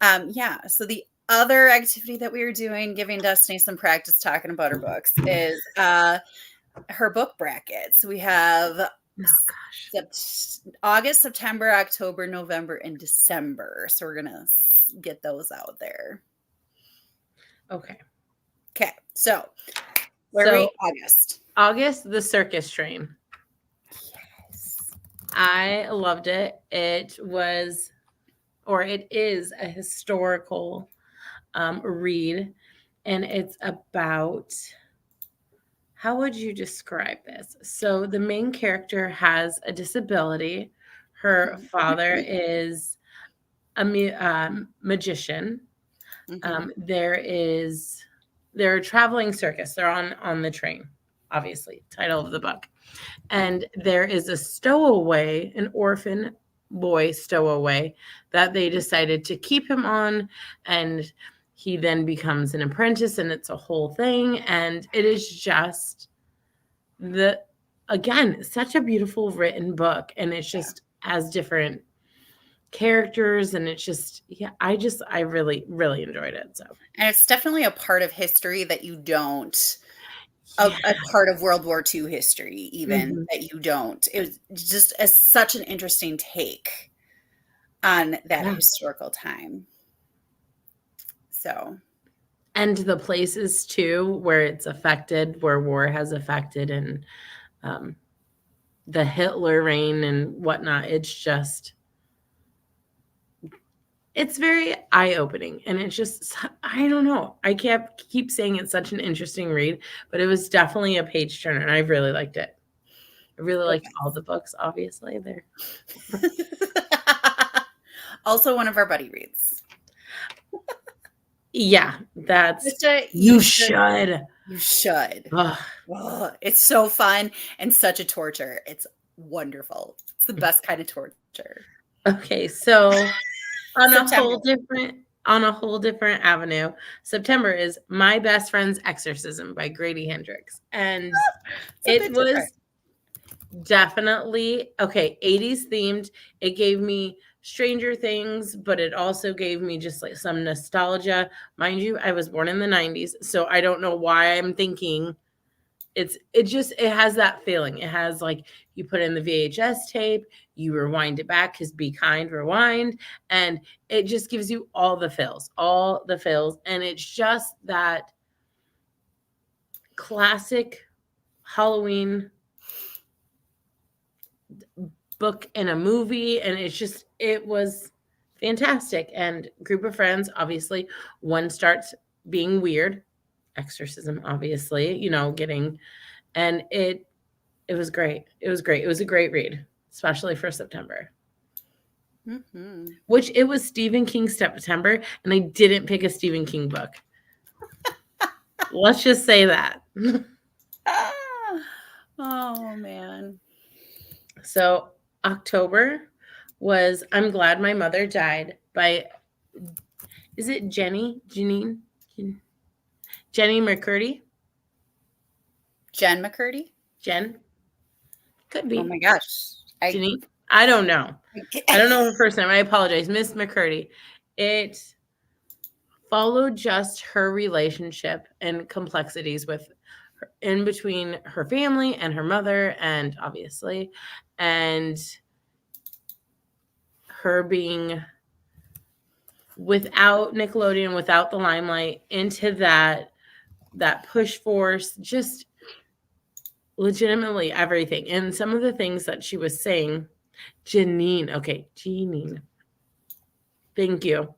Yeah. So the other activity that we were doing, giving Destiny some practice talking about her books, is her book brackets. We have August, September, October, November, and December. So we're gonna get those out there. Okay. So where are we? August, The Circus Train. Yes. I loved it. It is a historical read, and it's about, how would you describe this? So the main character has a disability. Her father is a magician. They're a traveling circus. They're on the train, obviously, title of the book. And there is a stowaway, an orphan boy stowaway that they decided to keep him on, and he then becomes an apprentice, and it's a whole thing. And it is just again, such a beautiful written book, and it's just has different characters, and it's just, I really, really enjoyed it. So, and it's definitely a part of history that you don't, a part of World War II history, even that you don't. It was just such an interesting take on that historical time. So, and the places too where it's affected, where war has affected, and the Hitler reign and whatnot. It's very eye-opening, and it's just, I don't know. I keep saying it's such an interesting read, but it was definitely a page turner, and I really liked it. I really liked all the books, obviously. They're also one of our buddy reads. Yeah, that's you should. Ugh. Oh, it's so fun and such a torture. It's wonderful. It's the best kind of torture. Okay, so on a whole different avenue, September is My Best Friend's Exorcism by Grady Hendrix. And it was definitely 80s themed. It gave me Stranger Things, but it also gave me just like some nostalgia. Mind you, I was born in the 90s, so I don't know why I'm thinking it has that feeling. It has, like, you put in the VHS tape, you rewind it back, because Be Kind, rewind, and it just gives you all the feels, and it's just that classic Halloween book in a movie, and it was fantastic. And group of friends, obviously, one starts being weird, exorcism, obviously, and it was great. It was a great read, especially for September. Which, it was Stephen King September, and I didn't pick a Stephen King book. Let's just say that. Oh, man. So October was I'm Glad My Mother Died by, is it Jenny McCurdy? Jen McCurdy? Jen? Could Oh be. my gosh. Janine? I don't know. I don't know her first name. I apologize. Miss McCurdy. It followed just her relationship and complexities with her, in between her family and her mother, and obviously, and her being without Nickelodeon, without the limelight, into that push force, just legitimately everything. And some of the things that she was saying, Janine. Thank you,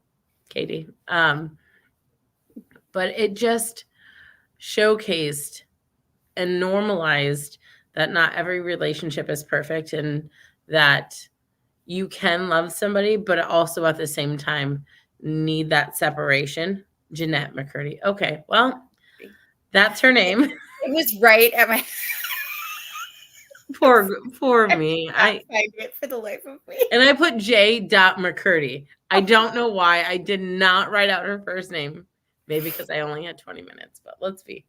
Katie. But it just showcased and normalized that not every relationship is perfect, and that you can love somebody, but also at the same time need that separation. Jeanette McCurdy. Okay, well, that's her name. It was right at my. Poor me. I find it for the life of me. And I put J. McCurdy. I don't know why I did not write out her first name. Maybe because I only had 20 minutes, but let's be.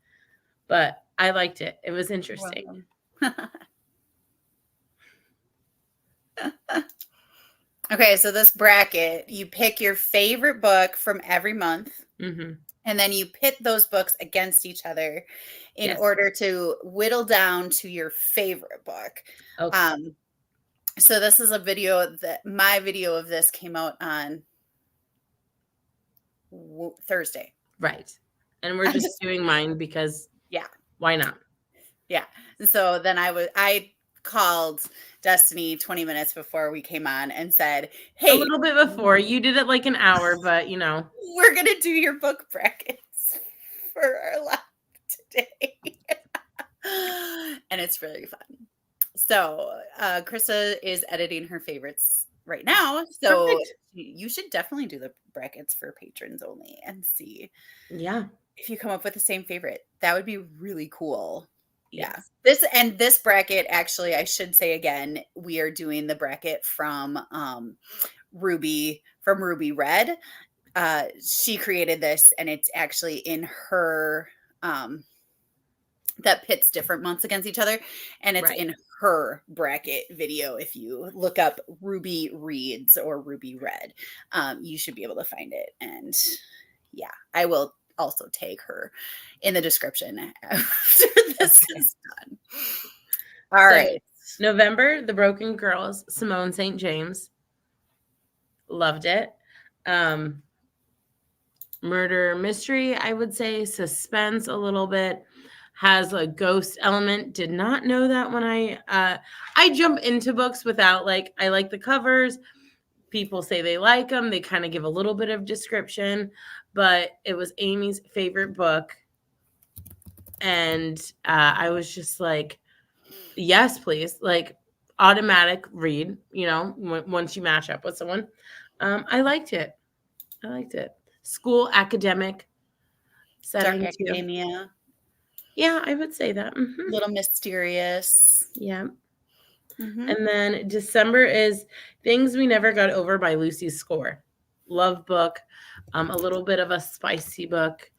But I liked it. It was interesting. Okay, so this bracket, you pick your favorite book from every month, and then you pit those books against each other in order to whittle down to your favorite book. Okay. So this is a video that my video of this came out on Thursday. Right. And we're just doing mine because why not? Yeah. And so then I called Destiny 20 minutes before we came on and said, hey, a little bit before. You did it like an hour, but we're going to do your book brackets for our live today. And it's really fun. So Krista is editing her favorites right now. So perfect. You should definitely do the brackets for patrons only and see. Yeah. If you come up with the same favorite, that would be really cool. Yes. Yeah. This bracket, actually, I should say again, we are doing the bracket from Ruby Red. She created this, and it's actually in her that pits different months against each other, and it's in her bracket video. If you look up Ruby Reads or Ruby Red, you should be able to find it. And yeah, I will also tag her in the description after this is done. All right. November, The Broken Girls, Simone St. James. Loved it. Murder mystery, I would say. Suspense a little bit. Has a ghost element. Did not know that when I jump into books without I like the covers. People say they like them. They kind of give a little bit of description, but it was Amy's favorite book. And I was just like, yes, please. Automatic read, once you match up with someone. I liked it. School academic setting. Dark academia. Yeah, I would say that. Little mysterious. Yeah. And then December is Things We Never Got Over by Lucy Score. Love book. A little bit of a spicy book.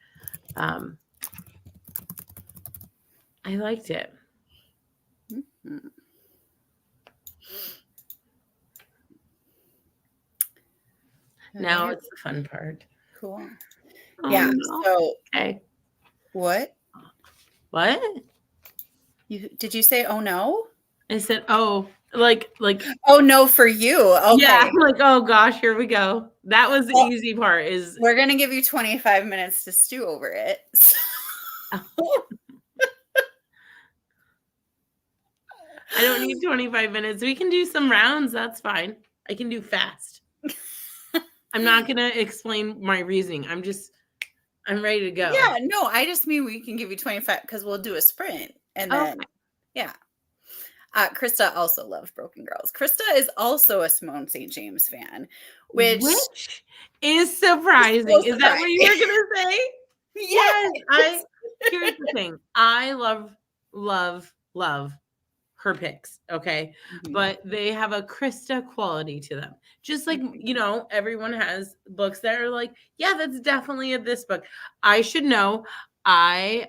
I liked it. Now it's the fun part. Cool. Yeah. No. So okay. What? Did you say oh no? I said oh like oh no for you. Okay. Yeah, oh gosh, here we go. That was the easy part. Is we're gonna give you 25 minutes to stew over it. I don't need 25 minutes. We can do some rounds. That's fine. I can do fast. I'm not going to explain my reasoning. I'm ready to go. Yeah, no, I just mean we can give you 25 because we'll do a sprint. And then, yeah. Krista also loves Broken Girls. Krista is also a Simone St. James fan, which is surprising. Is that what you were going to say? Yes. Here's the thing. I love her picks, okay? Mhm. But they have a Krista quality to them. Just like, everyone has books that are like, yeah, that's definitely this book. I should know. I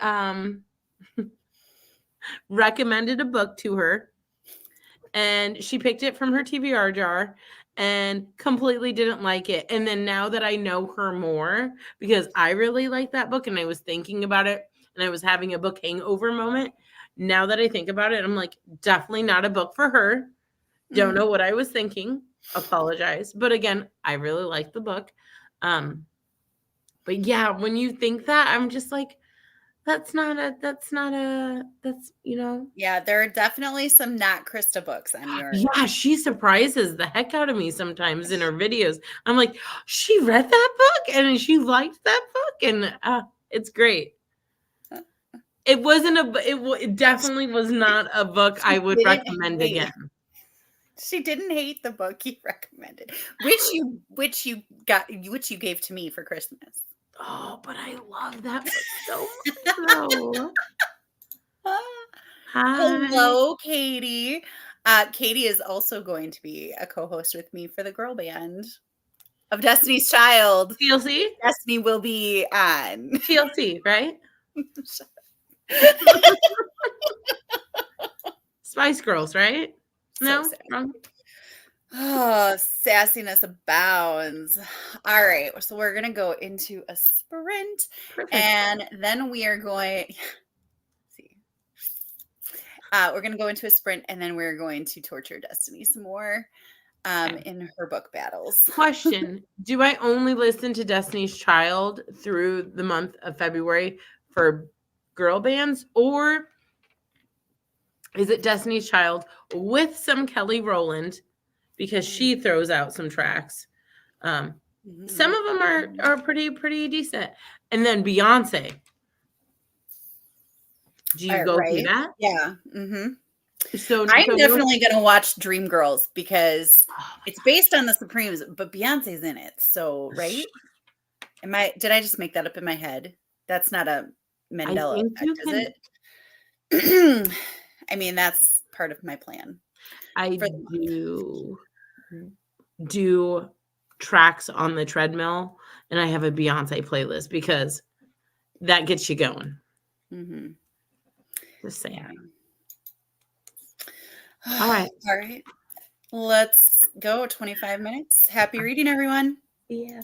recommended a book to her and she picked it from her TBR jar and completely didn't like it. And then now that I know her more, because I really like that book and I was thinking about it and I was having a book hangover moment. Now that I think about it, I'm like, definitely not a book for her. Don't know what I was thinking. Apologize. But again, I really like the book. But yeah, when you think that, I'm just like, that's Yeah, there are definitely some not Krista books on your Yeah, she surprises the heck out of me sometimes in her videos. I'm like, she read that book and she liked that book, and it's great. It wasn't it definitely was not a book I would recommend again. She didn't hate the book you recommended, which you gave to me for Christmas. Oh, but I love that book so much though. Hi. Hello, Katie. Katie is also going to be a co-host with me for the girl band of Destiny's Child. TLC? Destiny will be on. TLC, right? Spice Girls, right? So No? sad. Wrong? Oh, sassiness abounds. All right, so we're gonna go into a sprint, Perfect. and then we are going. See, we're gonna go into a sprint, and then we're going to torture Destiny some more Okay. in her book battles. Question: do I only listen to Destiny's Child through the month of February for girl bands, or is it Destiny's Child with some Kelly Rowland because she throws out some tracks? Some of them are pretty decent, and then Beyonce. Do you go through Right? that? Yeah. So I'm definitely gonna watch Dreamgirls because oh it's based on the Supremes, but Beyonce's in it. So, right? Did I just make that up in my head? That's not a I Mandela think you effect, is can. it? I mean, that's part of my plan I for the month. do tracks on the treadmill, and I have a Beyonce playlist because that gets you going. Just saying. Yeah. All right. All right. Let's go 25 minutes. Happy reading, everyone. Yeah.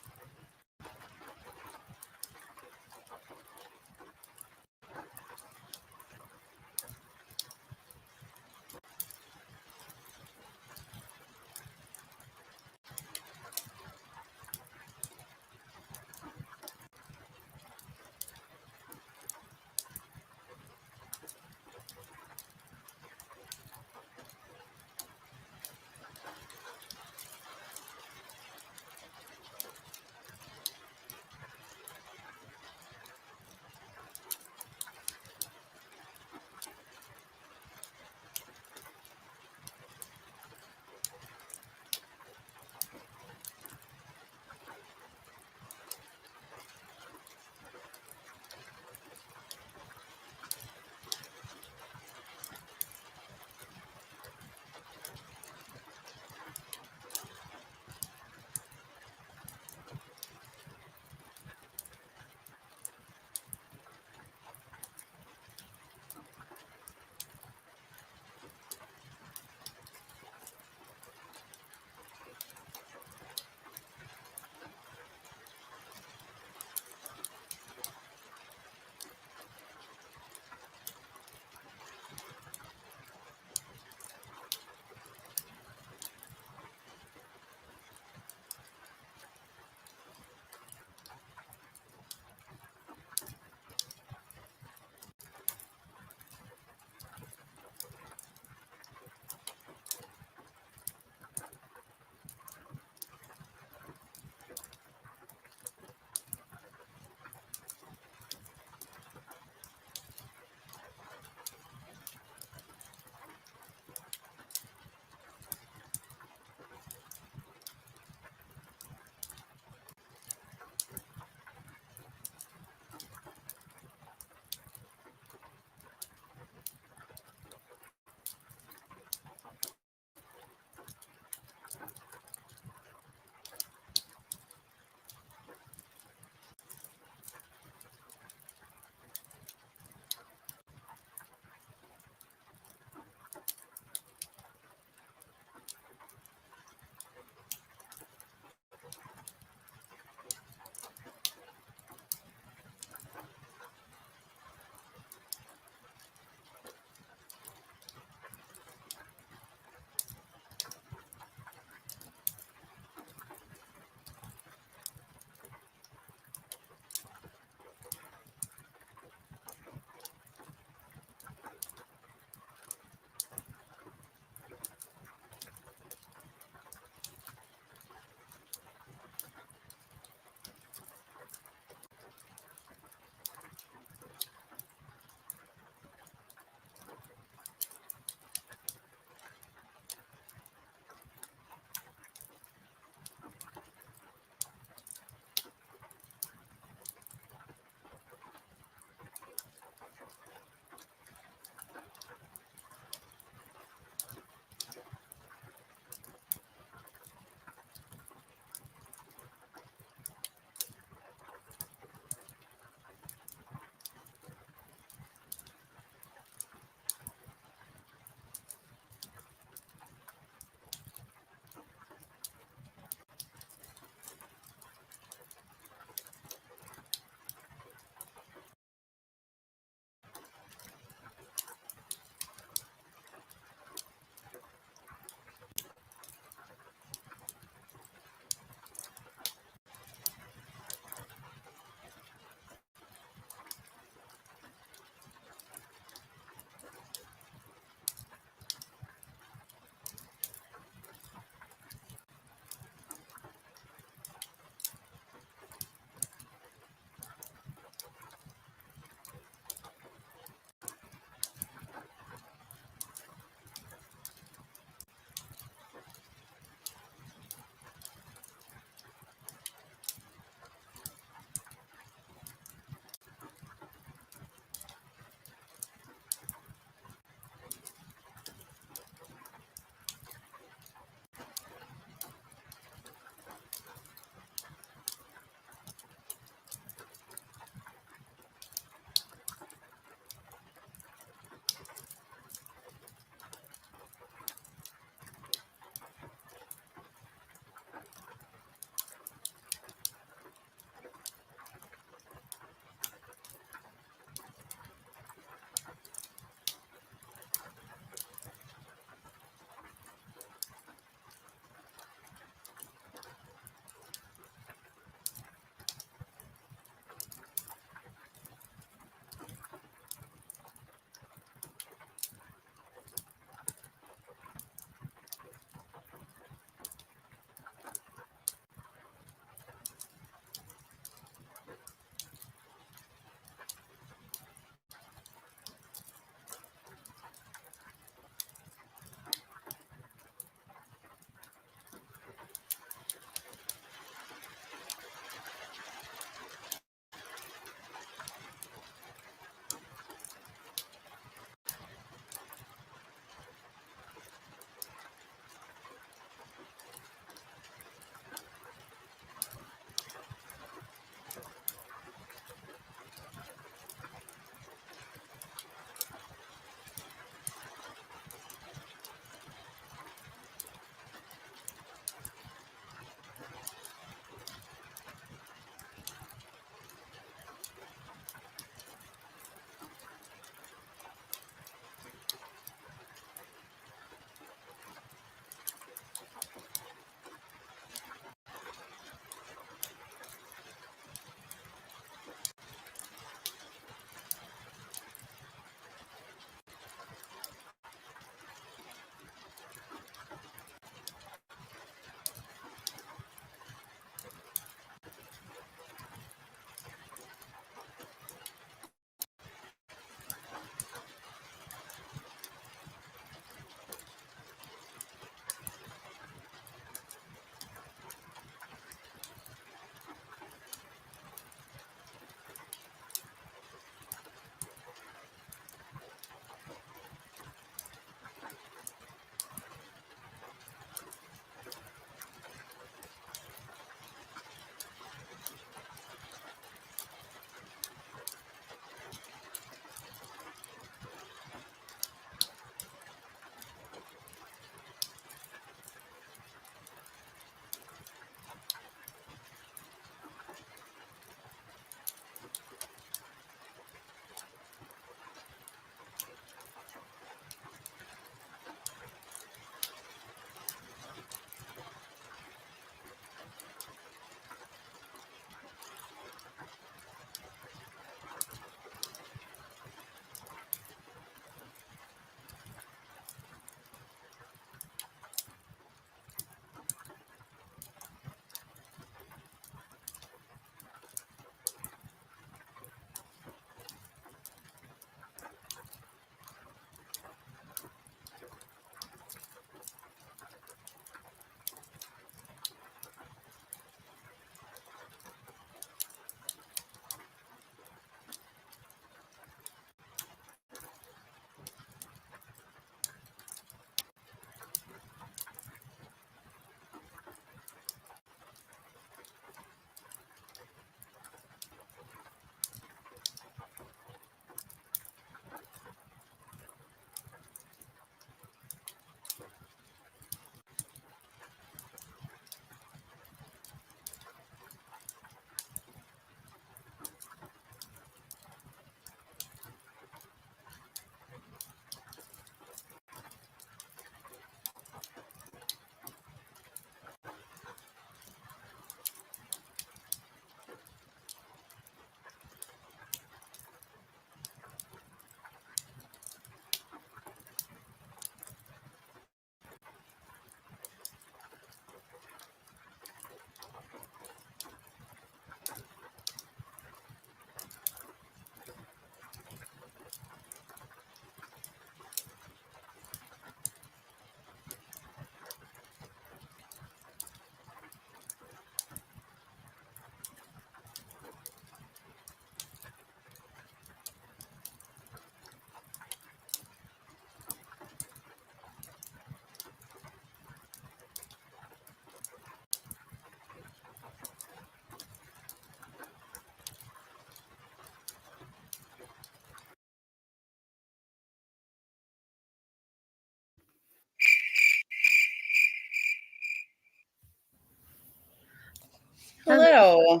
Hello.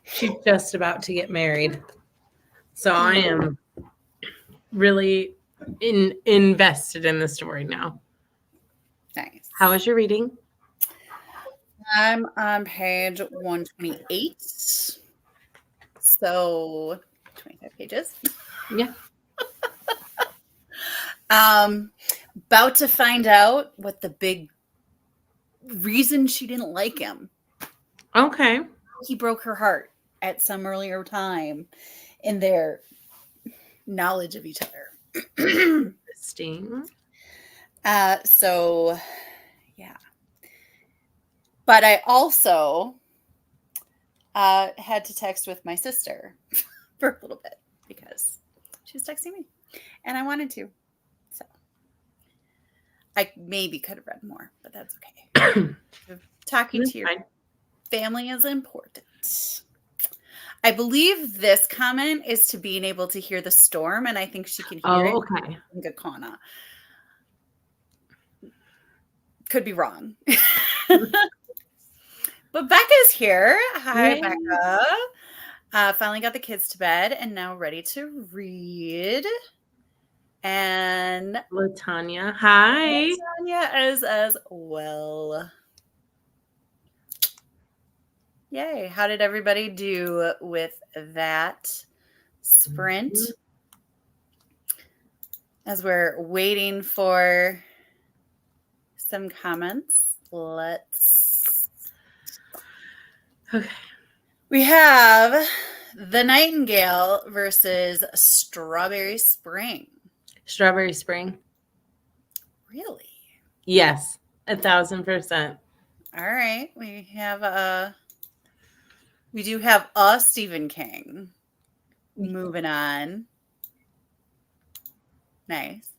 She's just about to get married. So I am really invested in the story now. Nice. How was your reading? I'm on page 128. So 25 pages. Yeah. About to find out what the big reason she didn't like him. Okay. He broke her heart at some earlier time in their knowledge of each other. Interesting. So, yeah. But I also had to text with my sister for a little bit because she was texting me and I wanted to. So I maybe could have read more, but that's okay. Talking to your family is important. I believe this comment is to being able to hear the storm, and I think she can hear it. Okay. In Gakana. Could be wrong. But Becca's here. Hi, Yay. Becca. Finally got the kids to bed and now ready to read. And Latanya. Hi. Latanya is as well. Yay. How did everybody do with that sprint? As we're waiting for some comments, let's. Okay. We have The Nightingale versus Strawberry Spring. Strawberry Spring. Really? Yes, 1,000%. All right. We do have a Stephen King. Moving on. Nice.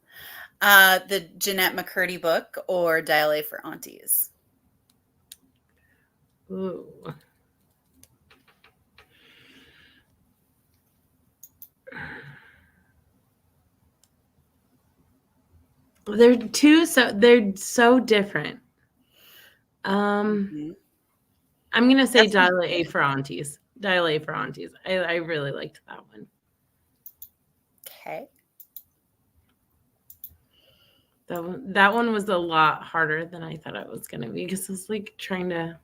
The Jeanette McCurdy book or Dial A for Aunties? Ooh. They're so different. I'm gonna say Dial A for Aunties. Dial A for Aunties. I really liked that one. Okay. That one was a lot harder than I thought it was gonna be because I was like trying to.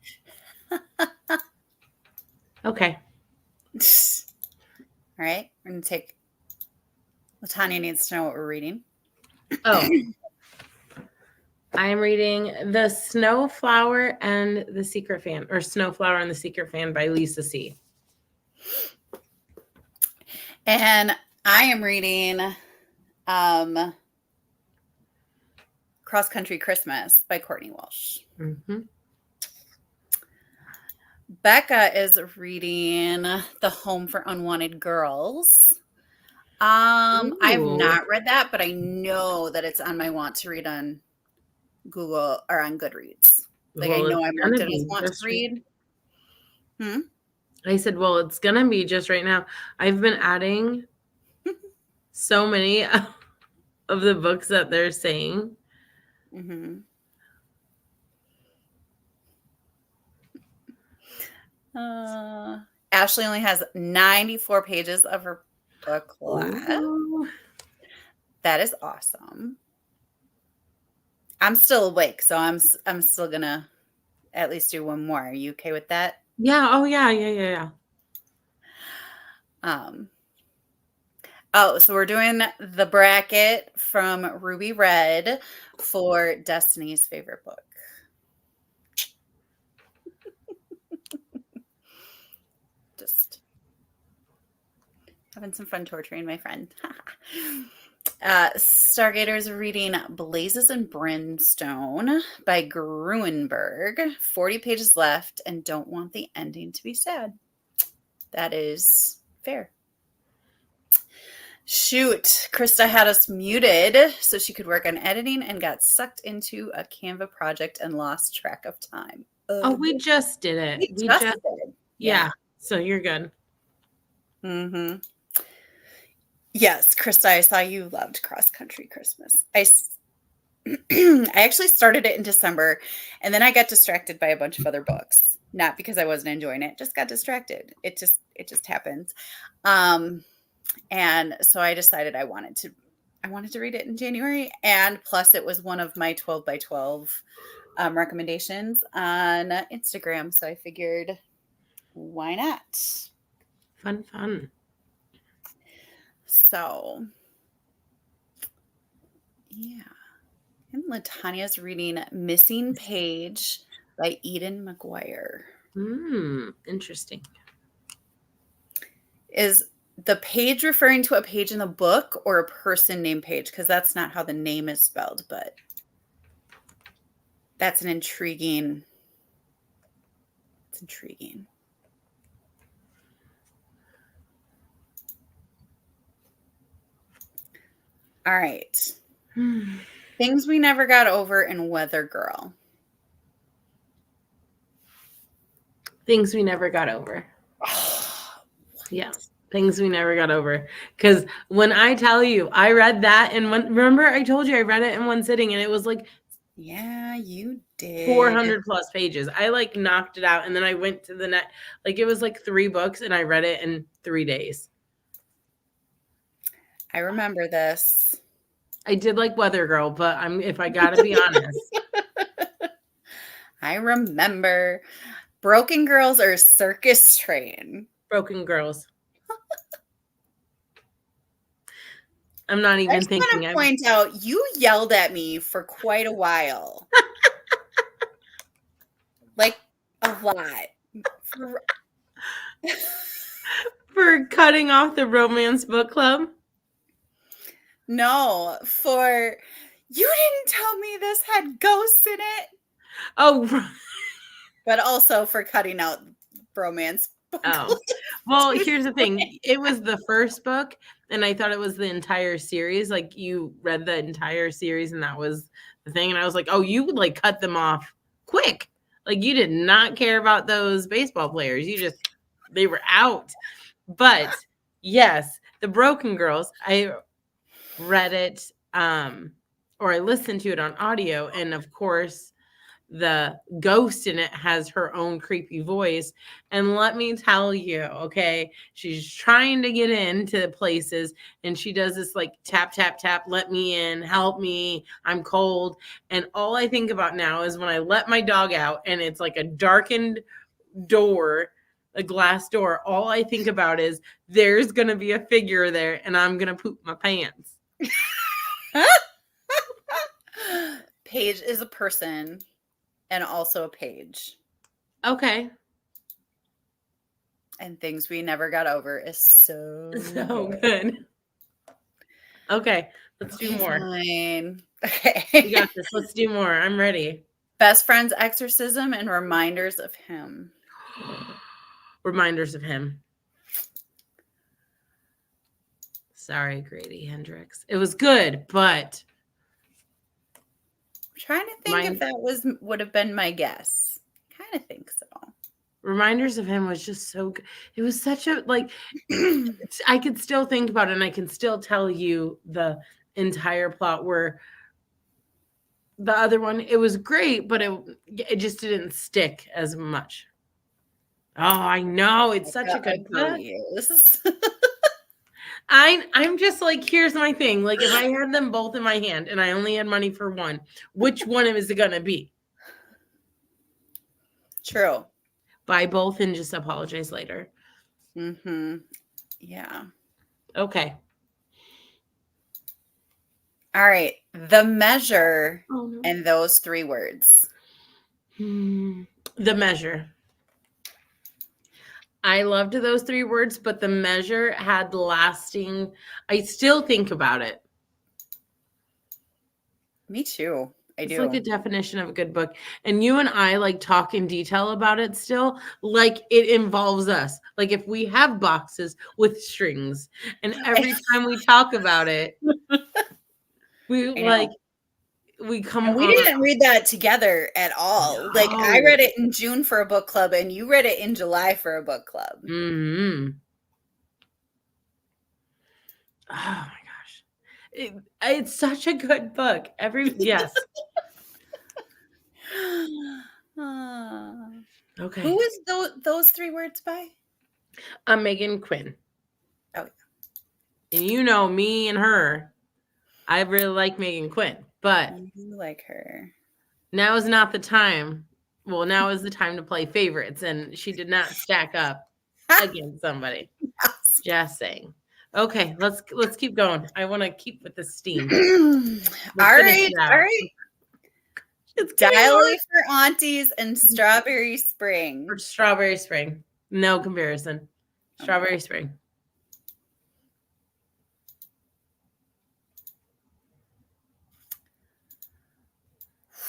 Okay. All right. We're gonna take. Latanya needs to know what we're reading. Oh. I'm reading The Snowflower and the Secret Fan, or Snowflower and the Secret Fan by Lisa C. And I am reading Cross Country Christmas by Courtney Walsh. Mm-hmm. Becca is reading The Home for Unwanted Girls. I have not read that, but I know that it's on my want to read on Google or on Goodreads. Like, I know I marked it as want to read. I said, well, it's going to be just right now. I've been adding so many of the books that they're saying. Mm-hmm. Ashley only has 94 pages of her book left. Ooh. That is awesome. I'm still awake, so I'm still gonna at least do one more. Are you okay with that? Yeah. Oh yeah. So we're doing the bracket from Ruby Red for Destiny's favorite book. Just having some fun torturing my friend. Stargaters are reading Blazes and Brimstone by Gruenberg. 40 pages left and don't want the ending to be sad. That is fair. Shoot, Krista had us muted so she could work on editing and got sucked into a Canva project and lost track of time. We just did it. We just did it. Yeah. So you're good. Mm-hmm. Yes, Krista, I saw you loved Cross Country Christmas. I actually started it in December, and then I got distracted by a bunch of other books. not because I wasn't enjoying it, just got distracted. It just happens. Um, and so I decided I wanted to read it in January, and plus it was one of my 12 by 12 recommendations on Instagram. So I figured, why not? Fun. So, yeah. And Latania's reading Missing Page by Eden McGuire. Interesting. Is the page referring to a page in the book or a person named Page? Because that's not how the name is spelled, but that's intriguing. It's intriguing. All right. Things we never got over in Weather Girl. Things we never got over. Yeah. Things we never got over. Because when I tell you, I read that in one, remember I told you I read it in one sitting and it was like, yeah, you did. 400 plus pages. I like knocked it out and then I went to the net. Like it was like 3 books and I read it in 3 days. I remember this. I did like Weather Girl, but if I gotta be honest. I remember Broken Girls or Circus Train. Broken Girls. I'm not even thinking. I just want to point out, you yelled at me for quite a while. Like a lot. For cutting off the romance book club? No, for you didn't tell me this had ghosts in it. Oh, but also for cutting out romance book club. Well, here's the thing. It was the first book, and I thought it was the entire series. Like you read the entire series, and that was the thing. And I was like, oh, you would like cut them off quick. Like you did not care about those baseball players. They were out. But yes, the Broken Girls, I read it or I listened to it on audio, and of course the ghost in it has her own creepy voice. And let me tell you, okay, she's trying to get into places and she does this like tap, tap, tap, let me in, help me, I'm cold. And all I think about now is when I let my dog out and it's like a darkened door, a glass door, all I think about is there's going to be a figure there and I'm going to poop my pants. Paige is a person. And also a page. Okay. And Things We Never Got Over is so good. Okay, let's do more. Fine. Okay. We got this. Let's do more. I'm ready. Best Friend's Exorcism and Reminders of Him. Reminders of Him. Sorry, Grady Hendrix. It was good, but trying to think if that would have been my guess. Kind of think so. Reminders of Him was just so good. It was such a like I could still think about it and I can still tell you the entire plot, where the other one, it was great, but it just didn't stick as much. Oh, I know. It's such a good book. This is I'm just like, here's my thing. Like, if I had them both in my hand and I only had money for one, which one is it going to be? True. Buy both and just apologize later. Mm-hmm. Yeah. Okay. All right. The Measure and Those 3 words. The Measure. I loved those 3 words, but The Measure had lasting. I still think about it. Me too. It's like a definition of a good book. And you and I like talk in detail about it still. Like it involves us. Like if we have boxes with strings and every time we talk about it, we come and we didn't read that together at all. No. Like I read it in June for a book club and you read it in July for a book club. Mm-hmm. Oh my gosh. It's such a good book. Yes. Okay. Who is those 3 words by? Megan Quinn. Oh, And you know me and her. I really like Megan Quinn, but you like her. now is not the time. Well, now is the time to play favorites, and she did not stack up against somebody. Just saying. Okay, let's keep going. I want to keep with the steam. All Let's finish right, it all out. right. It's getting hard. Diley for aunties and Strawberry Spring. For Strawberry Spring. No comparison. Oh my Strawberry God. Spring.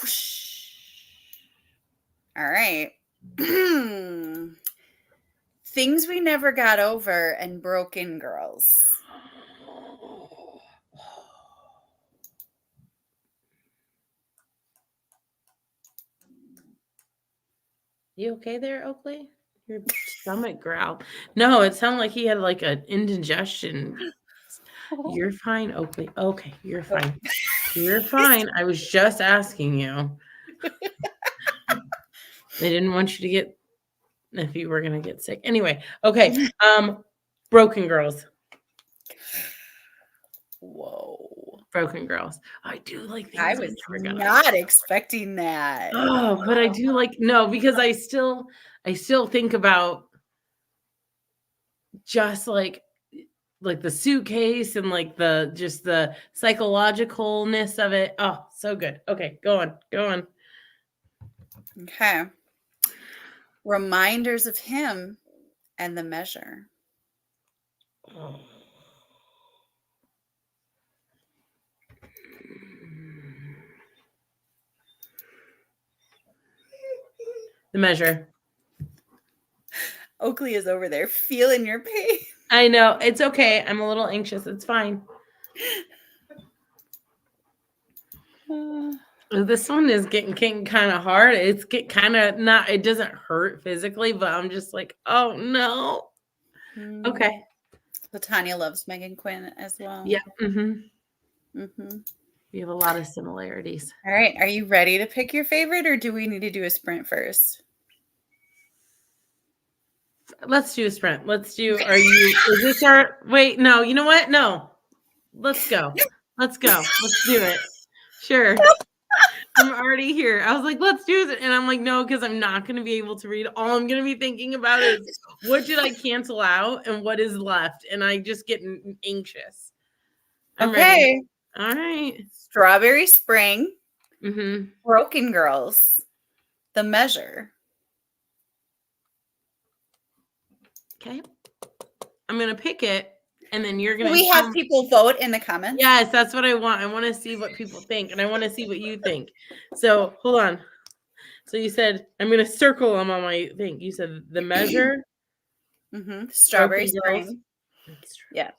Whoosh. All right. Things we never got over and Broken Girls. You okay there, Oakley? Your stomach growled. No, it sounded like he had like an indigestion. You're fine, Oakley. Okay, you're fine. You're fine. I was just asking you. They didn't want you to get if you were gonna get sick. Anyway, okay. Broken Girls. Whoa. Broken Girls. I do like I things was never got not expecting that. Oh, but I do like no, because I still think about just like the suitcase and like the just the psychologicalness of it. Oh, so good. Okay, go on. Okay. Reminders of him and the measure. The Measure. Oakley is over there feeling your pain. I know. It's okay. I'm a little anxious. It's fine. This one is getting kind of hard. It's kind of not, it doesn't hurt physically, but I'm just like, oh no. Okay. Latanya loves Megan Quinn as well. Yeah. Mm-hmm. We have a lot of similarities. All right. Are you ready to pick your favorite or do we need to do a sprint first? Let's do a sprint. Is this our, wait, no, you know what? No. Let's go. Let's do it. Sure. I'm already here. I was like, let's do it. And I'm like, no, because I'm not going to be able to read. All I'm going to be thinking about is what did I cancel out and what is left? And I just get anxious. I'm ready. All right. Strawberry Spring. Mm-hmm. Broken Girls. The Measure. Okay. I'm going to pick it. And then you're going to. We have people vote in the comments. Yes, that's what I want. I want to see what people think. And I want to see what you think. So hold on. So you said, I'm going to circle them on my thing. You said The Measure. Mm-hmm. Strawberry Spring. Yeah.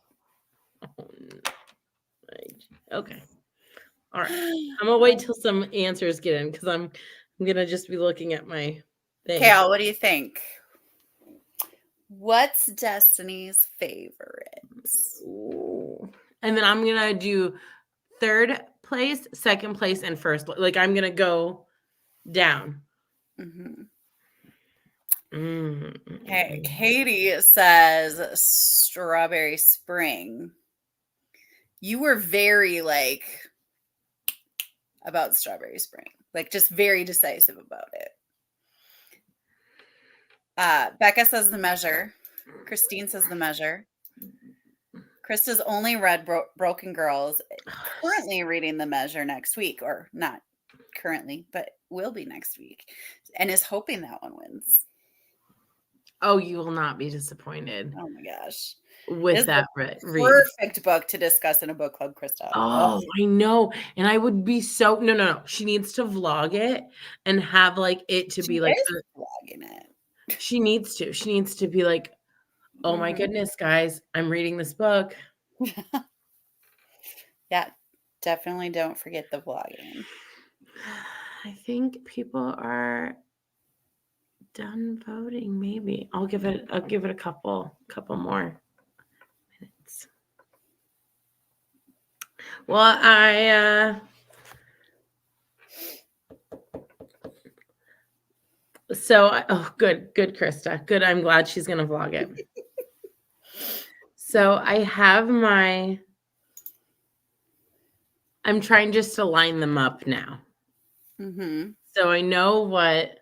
Okay. All right. I'm going to wait till some answers get in because I'm going to just be looking at my thing. Kale, what do you think? What's Destiny's favorites? Ooh. And then I'm going to do third place, second place, and first. Like I'm going to go down. Mm-hmm. Mm-hmm. Okay, Katie says Strawberry Spring. You were very like about Strawberry Spring, like just very decisive about it. Becca says The Measure. Christine says The Measure. Krista's only read Broken Girls. Currently reading The Measure next week, or not currently, but will be next week, and is hoping that one wins. Oh, you will not be disappointed. Oh my gosh. With that read. Perfect book to discuss in a book club, Krista. Oh, I know. And I would be so no. She needs to vlog it and have like it to be like vlogging it. She needs to be like, oh my goodness, guys, I'm reading this book. Yeah, definitely don't forget the vlogging. I think people are done voting. Maybe I'll give it a couple more minutes. Well, So, oh, good, Krista. Good. I'm glad she's going to vlog it. So I have I'm trying just to line them up now. So I know what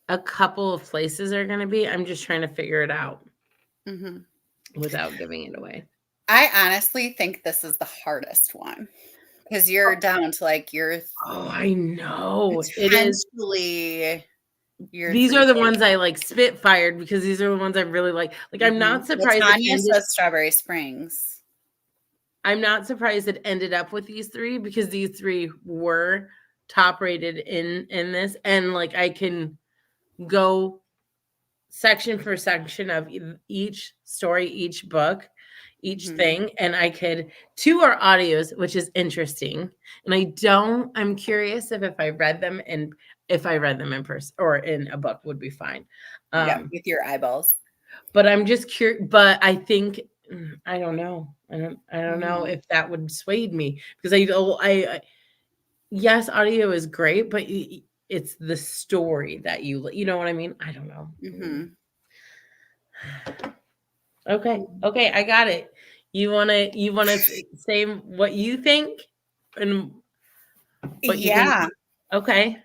a couple of places are going to be. I'm just trying to figure it out without giving it away. I honestly think this is the hardest one because you're down to like your Oh, I know. It is. potentially your These three are the favorite. ones I like spitfired because these are the ones I really like. Like, I'm not surprised it Latanya ended. says Strawberry Springs. I'm not surprised it ended up with these three because these three were top rated in this, and like I can go section for section of each story, each book, each thing, and I could. Two are audios, which is interesting, and I'm curious if I read them and if I read them in person or in a book would be fine. Yeah, with your eyeballs. But I'm just curious. But I think I don't know. I don't know if that would sway me because I yes, audio is great, but it's the story that you know what I mean. I don't know. Okay, I got it. You wanna say what you think and what you think? Okay.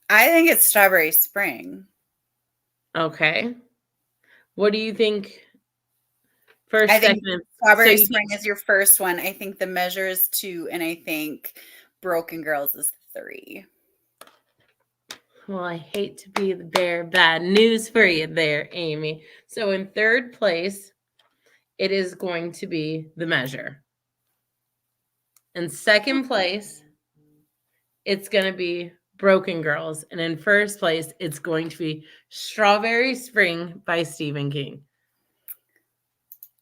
I think it's Strawberry Spring. Okay. What do you think? First, I think second. Strawberry Spring is your first one. I think The Measure is 2, and I think Broken Girls is 3. Well, I hate to be the bearer of bad news for you there, Amy. So in third place, it is going to be The Measure. In second place, it's going to be Broken Girls. And in first place, it's going to be Strawberry Spring by Stephen King.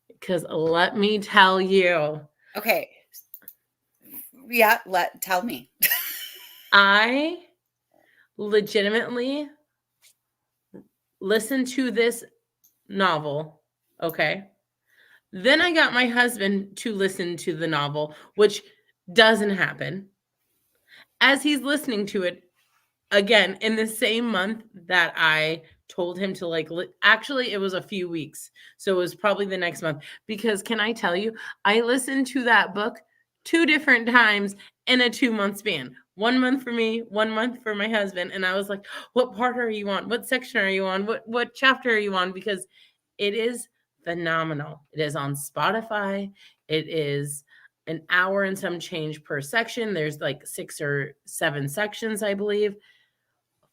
Because let me tell you. Okay. Yeah, tell me. I legitimately listened to this novel, okay? Then I got my husband to listen to the novel, which doesn't happen. As he's listening to it, again, in the same month that I told him to actually it was a few weeks. So it was probably the next month because can I tell you, I listened to that book 2 different times in a 2-month span. 1 month for me, 1 month for my husband, and I was like, "What part are you on? What section are you on? What chapter are you on?" Because it is phenomenal. It is on Spotify. It is an hour and some change per section. There's like 6 or 7 sections, I believe.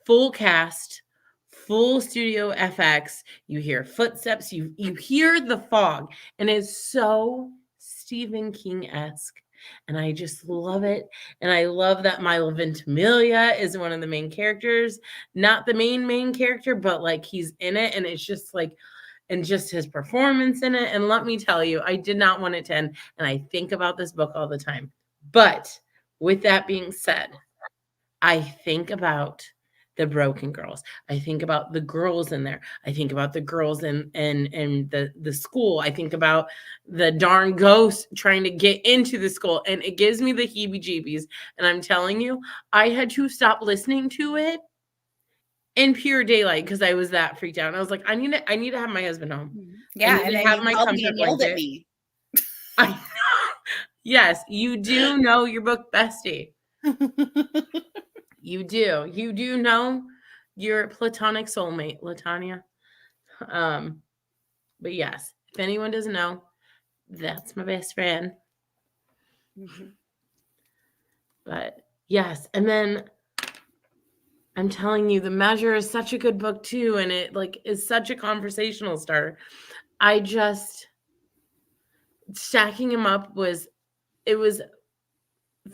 Full cast, full studio FX. You hear footsteps, you hear the fog, and it's so Stephen King-esque. And I just love it. And I love that Milo Ventimiglia is one of the main characters. Not the main character, but like he's in it. And it's just like, and just his performance in it. And let me tell you, I did not want it to end. And I think about this book all the time. But with that being said, I think about the Broken Girls. I think about the girls in there. I think about the girls in the school. I think about the darn ghost trying to get into the school, and it gives me the heebie-jeebies. And I'm telling you, I had to stop listening to it in pure daylight because I was that freaked out. And I was like, I need to have my husband home. Yeah, I need and to then have you my called me comfort and yelled at blanket. me. Yes, you do know your book bestie. You do. You do know your platonic soulmate, Latanya. But yes, if anyone doesn't know, that's my best friend. But yes, and then I'm telling you, The Measure is such a good book too, and it like is such a conversational starter. I just stacking them up was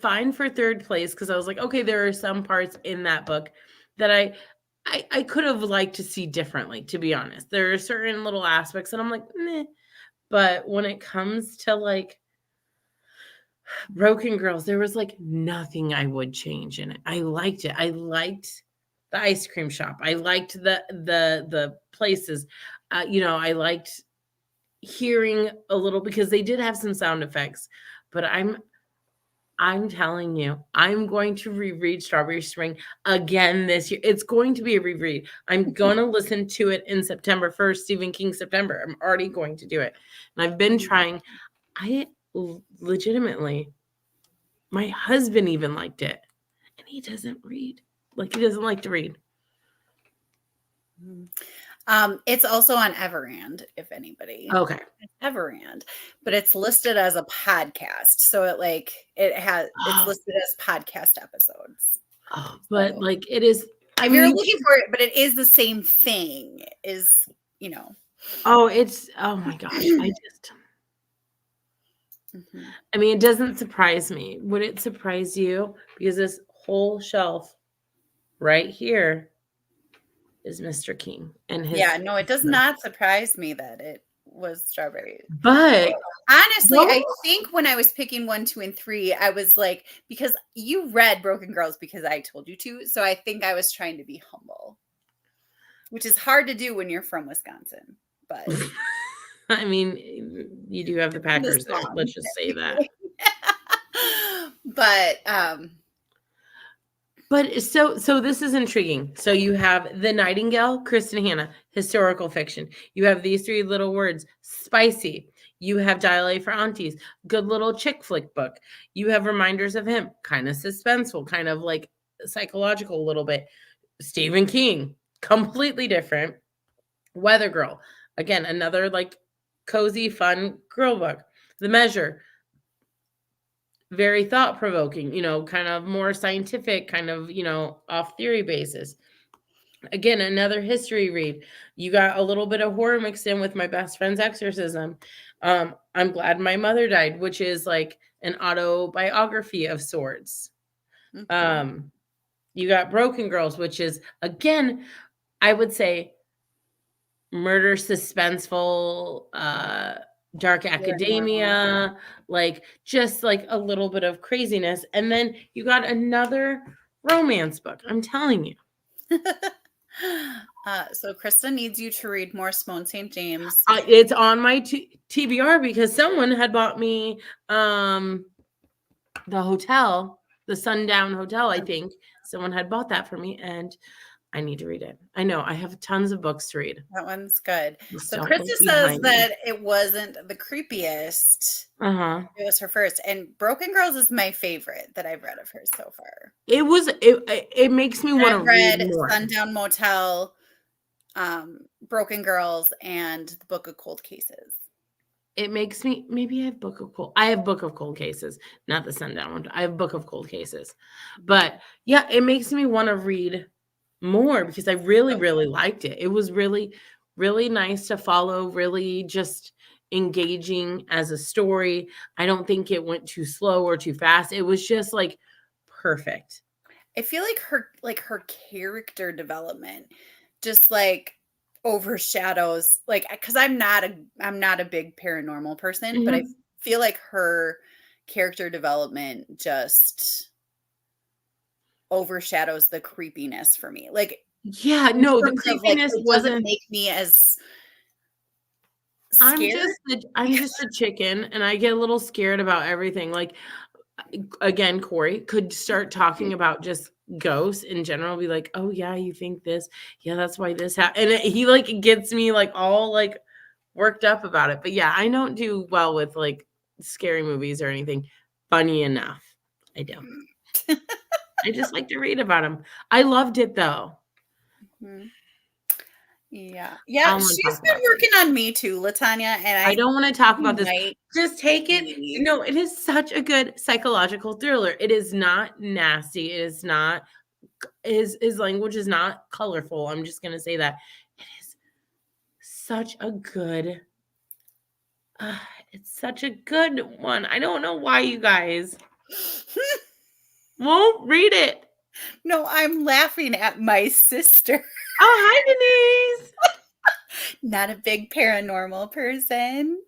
fine for third place because I was like, okay, there are some parts in that book that I could have liked to see differently, to be honest. There are certain little aspects and I'm like, meh. But when it comes to like Broken Girls, there was like nothing I would change in it. I liked it. I liked the ice cream shop. I liked the places. I liked hearing a little because they did have some sound effects, but I'm telling you, I'm going to reread Strawberry Spring again this year. It's going to be a reread. I'm going to listen to it in September 1st, Stephen King September. I'm already going to do it. And I've been trying. I legitimately, my husband even liked it. And he doesn't read. Like, he doesn't like to read. It's also on Everand, if anybody. Okay. It's Everand, but it's listed as a podcast. So it's listed as podcast episodes. But So like it is, if you're looking for it, but it is the same thing, oh, my gosh. I mean, it doesn't surprise me. Would it surprise you? Because this whole shelf right here is Mr. King and his. Yeah, no, it does not surprise me that it was strawberry. But honestly, I think when I was picking 1, 2, and 3, I was like, because you read Broken Girls because I told you to, so I think I was trying to be humble, which is hard to do when you're from Wisconsin. But I mean, you do have the Packers there. Let's just say that. But so this is intriguing. So you have The Nightingale, Kristen Hanna, historical fiction. You have These Three Little Words, spicy. You have Dial A for Aunties, good little chick flick book. You have Reminders of Him, kind of suspenseful, kind of like psychological a little bit. Stephen King, completely different. Weather Girl, again, another like cozy, fun girl book. The Measure, very thought provoking, kind of more scientific, kind of, off theory basis. Again, another history read. You got a little bit of horror mixed in with My Best Friend's Exorcism. I'm Glad My Mother Died, which is like an autobiography of sorts. You got Broken Girls, which is, again, I would say murder, suspenseful, dark academia, like just like a little bit of craziness. And then you got another romance book. I'm telling you. So Krista needs you to read more Simone St. James. It's on my TBR because someone had bought me the hotel, the Sundown Hotel, I think. Someone had bought that for me, and I need to read it. I know. I have tons of books to read. That one's good. So Krista says that it wasn't the creepiest. It was her first. And Broken Girls is my favorite that I've read of hers so far. It makes me want to read more. Sundown Motel, Broken Girls, and the Book of Cold Cases. It makes me, maybe I have Book of Cold Cases, not the Sundown one. I have Book of Cold Cases. But yeah, it makes me want to read more because I really, really liked it. It was really, really nice to follow, really just engaging as a story. I don't think it went too slow or too fast. It was just like perfect. I feel like her character development just like overshadows, like, because I'm not a big paranormal person, but I feel like her character development just overshadows the creepiness for me. Like, yeah, no, the creepiness doesn't make me as scared. I'm just a chicken, and I get a little scared about everything. Like, again, Corey could start talking about just ghosts in general, be like, oh yeah, you think this, yeah, that's why this happened, and he like gets me like all like worked up about it. But yeah, I don't do well with like scary movies or anything. Funny enough, I don't. I just like to read about them. I loved it though. Yeah, she's been working on me too, Latanya, and I don't want to talk about this. Just take it. No, it is such a good psychological thriller. It is not nasty. It is not, his language is not colorful. I'm just gonna say that. It is such a good, it's such a good one. I don't know why you guys won't read it. No, I'm laughing at my sister. Oh, hi, Denise. Not a big paranormal person.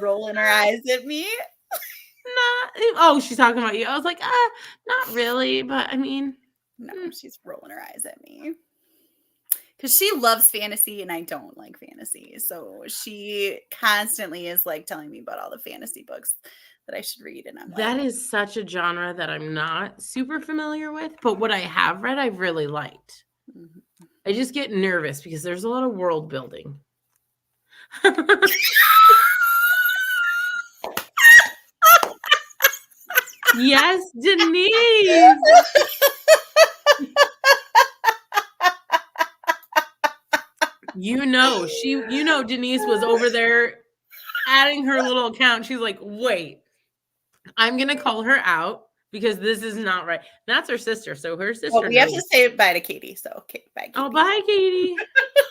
Rolling her eyes at me. She's talking about you. I was like, not really, but I mean. No, she's rolling her eyes at me. Because she loves fantasy and I don't like fantasy. So she constantly is like telling me about all the fantasy books that I should read, and I'm That like, is such a genre that I'm not super familiar with, but what I have read, I've really liked. mhm. I just get nervous because there's a lot of world building. Yes, Denise. Denise was over there adding her little account. She's like, wait, I'm going to call her out because this is not right. That's her sister. So her Well, sister we have knows. to say bye to Katie. So, okay, bye, Oh, Katie. bye, Katie.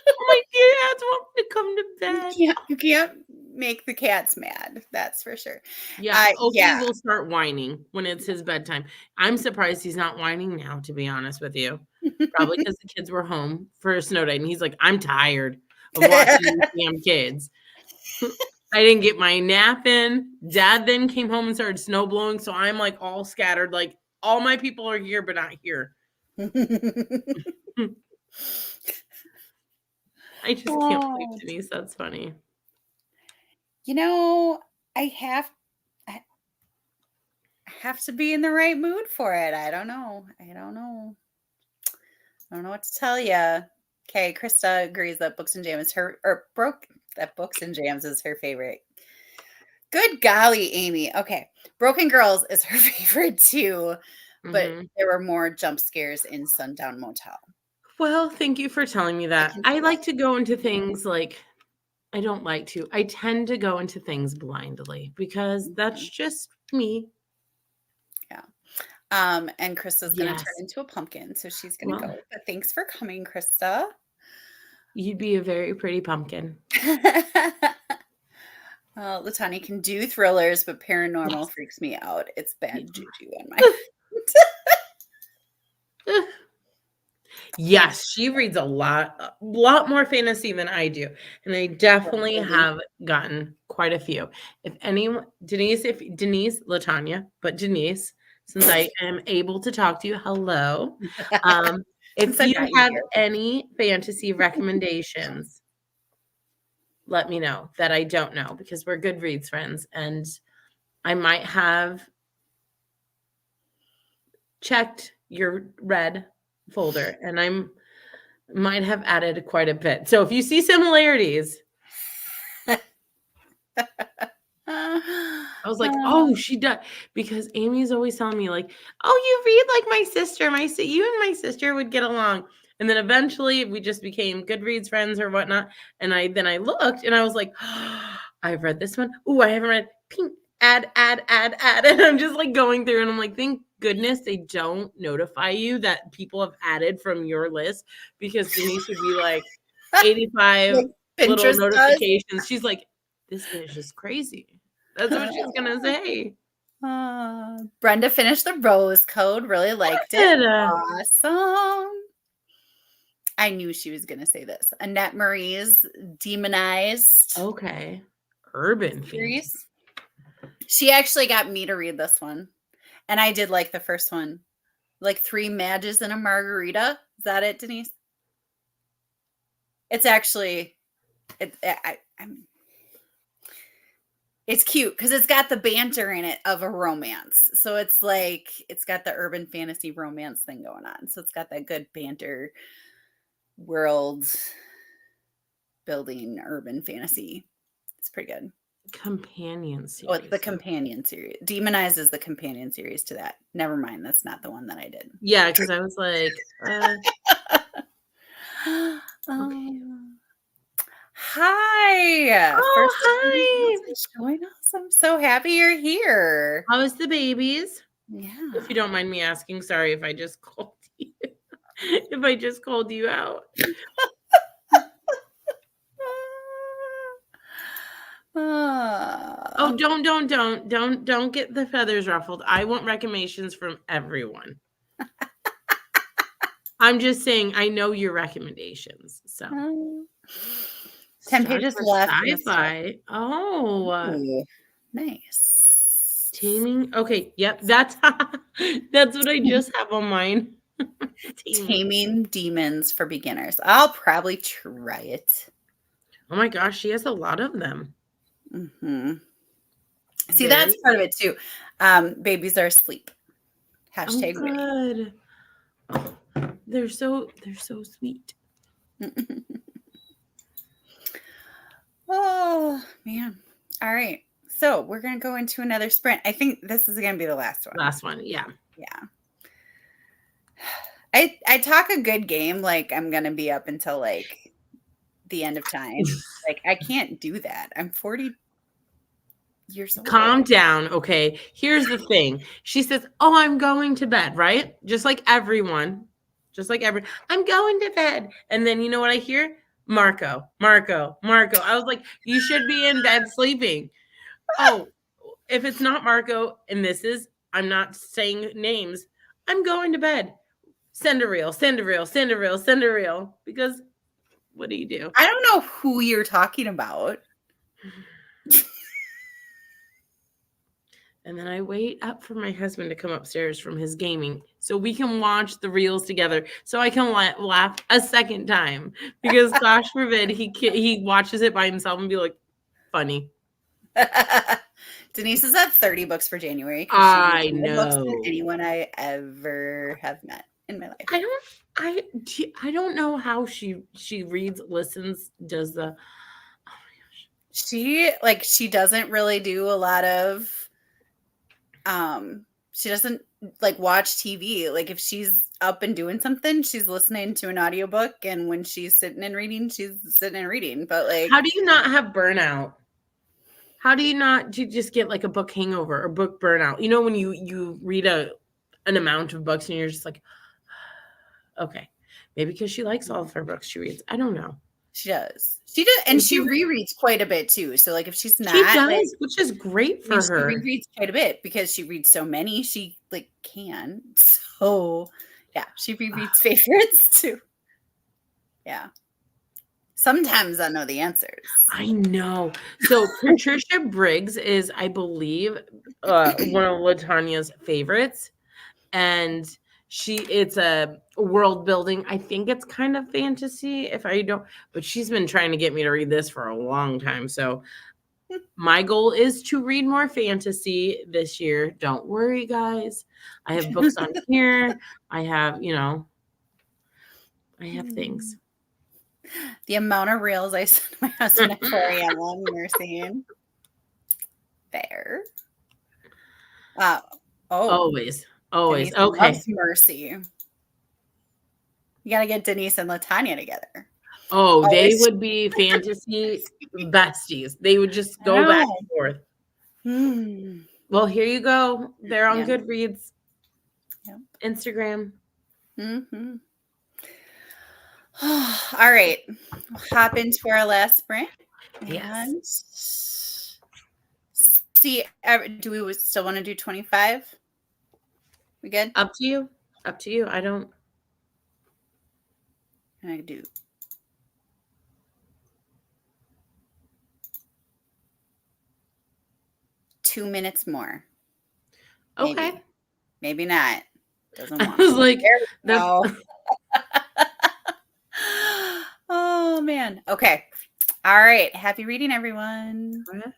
Oh, my cats want me to come to bed. You can't make the cats mad. That's for sure. Yeah, Oakley Yeah. will start whining when it's his bedtime. I'm surprised he's not whining now, to be honest with you. Probably because the kids were home for a snow day, and he's like, "I'm tired of watching these damn kids. I didn't get my nap in. Dad then came home and started snow blowing, so I'm like all scattered. Like all my people are here, but not here. I just can't believe Oh, Denise. That's funny. you know, I have to be in the right mood for it. I don't know. I don't know. I don't know what to tell you. Okay, Krista agrees that Books and Jams is her, or broke that Books and Jams is her favorite. Good golly, Amy. Okay, Broken Girls is her favorite too, but Mhm. there were more jump scares in Sundown Motel. Well, thank you for telling me I that. can I see like to go into things like I don't like to. I tend to go into things blindly because that. that's Mhm. just me. Yeah. And Krista's gonna turn Yes. into a pumpkin, so she's gonna Well, go. But thanks for coming, Krista. you'd be a very pretty pumpkin. Latanya can do thrillers, but paranormal Yes. freaks me out. It's Yeah. bad juju on my Thanks. Yes, she reads a lot more fantasy than I do, and I definitely Really. have gotten quite a few. If Denise, Latanya, but Denise, since I am able to talk to you, hello. Um, Since if I've you got you have here. any fantasy recommendations, let me know that I don't know because we're Goodreads friends, and I might have checked your red folder, and might have added quite a bit. So if you see similarities, I was like, "Oh, she does," because Amy's always telling me like, "Oh, you read like my sister. You and my sister would get along." And then eventually we just became Goodreads friends or whatnot. And I looked and I was like, oh, I've read this one. Ooh, I haven't read pink add. And I'm just like going through and I'm like, thank goodness they don't notify you that people have added from your list because Denise would be like 85 Like little Pinterest does. notifications. She's like, this bitch is crazy. That's what she's gonna say. Brenda finished the Rose Code, really liked it. Good. Awesome. I knew she was going to say this. Annette Marie's Demonized Okay. Urban fantasy. series. She actually got me to read this one. And I did like the first one. Like 3 Madges and a Margarita. Is that it, Denise? It's actually it's cute because it's got the banter in it of a romance. So it's like it's got the urban fantasy romance thing going on. So it's got that good banter world building urban fantasy. It's pretty good. Companion Oh, it's the series. companion series. Demonized is the companion series to that. Never mind, that's not the one that I did. Yeah, because I was like, okay. Hi. Oh, First hi. showing us. I'm so happy you're here. How is the babies? If you Yeah. don't mind me asking, sorry if I just called you. If I just called you out. Oh, Ah. don't get the feathers ruffled. I want recommendations from everyone. I'm just saying I know your recommendations. So 10 start pages with left in the start. sci-fi. Oh, Ooh, nice. taming. Okay, yep, that's that's what I just have on mine. Taming. Taming Demons for Beginners. I'll probably try it. Oh my gosh, she has a lot of them. Mhm. See, that's Very. part of it too. Babies are asleep. Oh, Hashtag ready. good. They're so sweet. Oh, man. All right. So we're going to go into another sprint. I think this is going to be the last one. Last one. Yeah. Yeah. I talk a good game like I'm going to be up until like the end of time. Like I can't do that. I'm 40 years old. Calm down. Okay. Here's the thing. She says, "Oh, I'm going to bed," right? Just like everyone. I'm going to bed. And then you know what I hear? Marco. I was like, you should be in bed sleeping. Oh, if it's not Marco, and I'm not saying names, I'm going to bed. Send a reel. Because what do you do? I don't know who you're talking about. And then I wait up for my husband to come upstairs from his gaming so we can watch the reels together so I can laugh a second time. Because gosh forbid he watches it by himself and be like, funny. Denise is at 30 books for January because she reads I more books than know. anyone I ever have met in my life. I don't know how she reads, listens, does the. She doesn't really do a lot of she doesn't like watch TV. Like if she's up and doing something, she's listening to an audiobook, and when she's sitting and reading, she's sitting and reading. But like, How do you not have burnout? How do you just get like a book hangover or book burnout? You know, when you read an amount of books and you're just like, okay, maybe because she likes all of her books she reads. I don't know. She does, and she rereads quite a bit too. So like, if she's not, she does, like, which is great for her. She rereads quite a bit because she reads so many. She like can. So yeah, she rereads favorites too. Yeah. Sometimes I know the answers. I know. So Patricia Briggs is, I believe, one of Latanya's favorites, and it's a world building. I think it's kind of fantasy, but she's been trying to get me to read this for a long time. So my goal is to read more fantasy this year. Don't worry, guys. I have books on here. I have things. The amount of reels I sent my husband at 4 a.m. while I'm nursing. Fair. Always. Denise Okay. loves Mercy. You got to get Denise and Latanya together. Oh, they would be fantasy besties. They would just go back and forth. Well, here you go. They're on Goodreads. Yep. Instagram. Mm-hmm. All right. We'll hop into our last sprint. Yes. See, do we still want to do 25? We good? Up to you. I don't. I do. Two minutes more. Okay. Maybe not. Doesn't want. I was like, no. Oh man. Okay. All right. Happy reading, everyone. All right.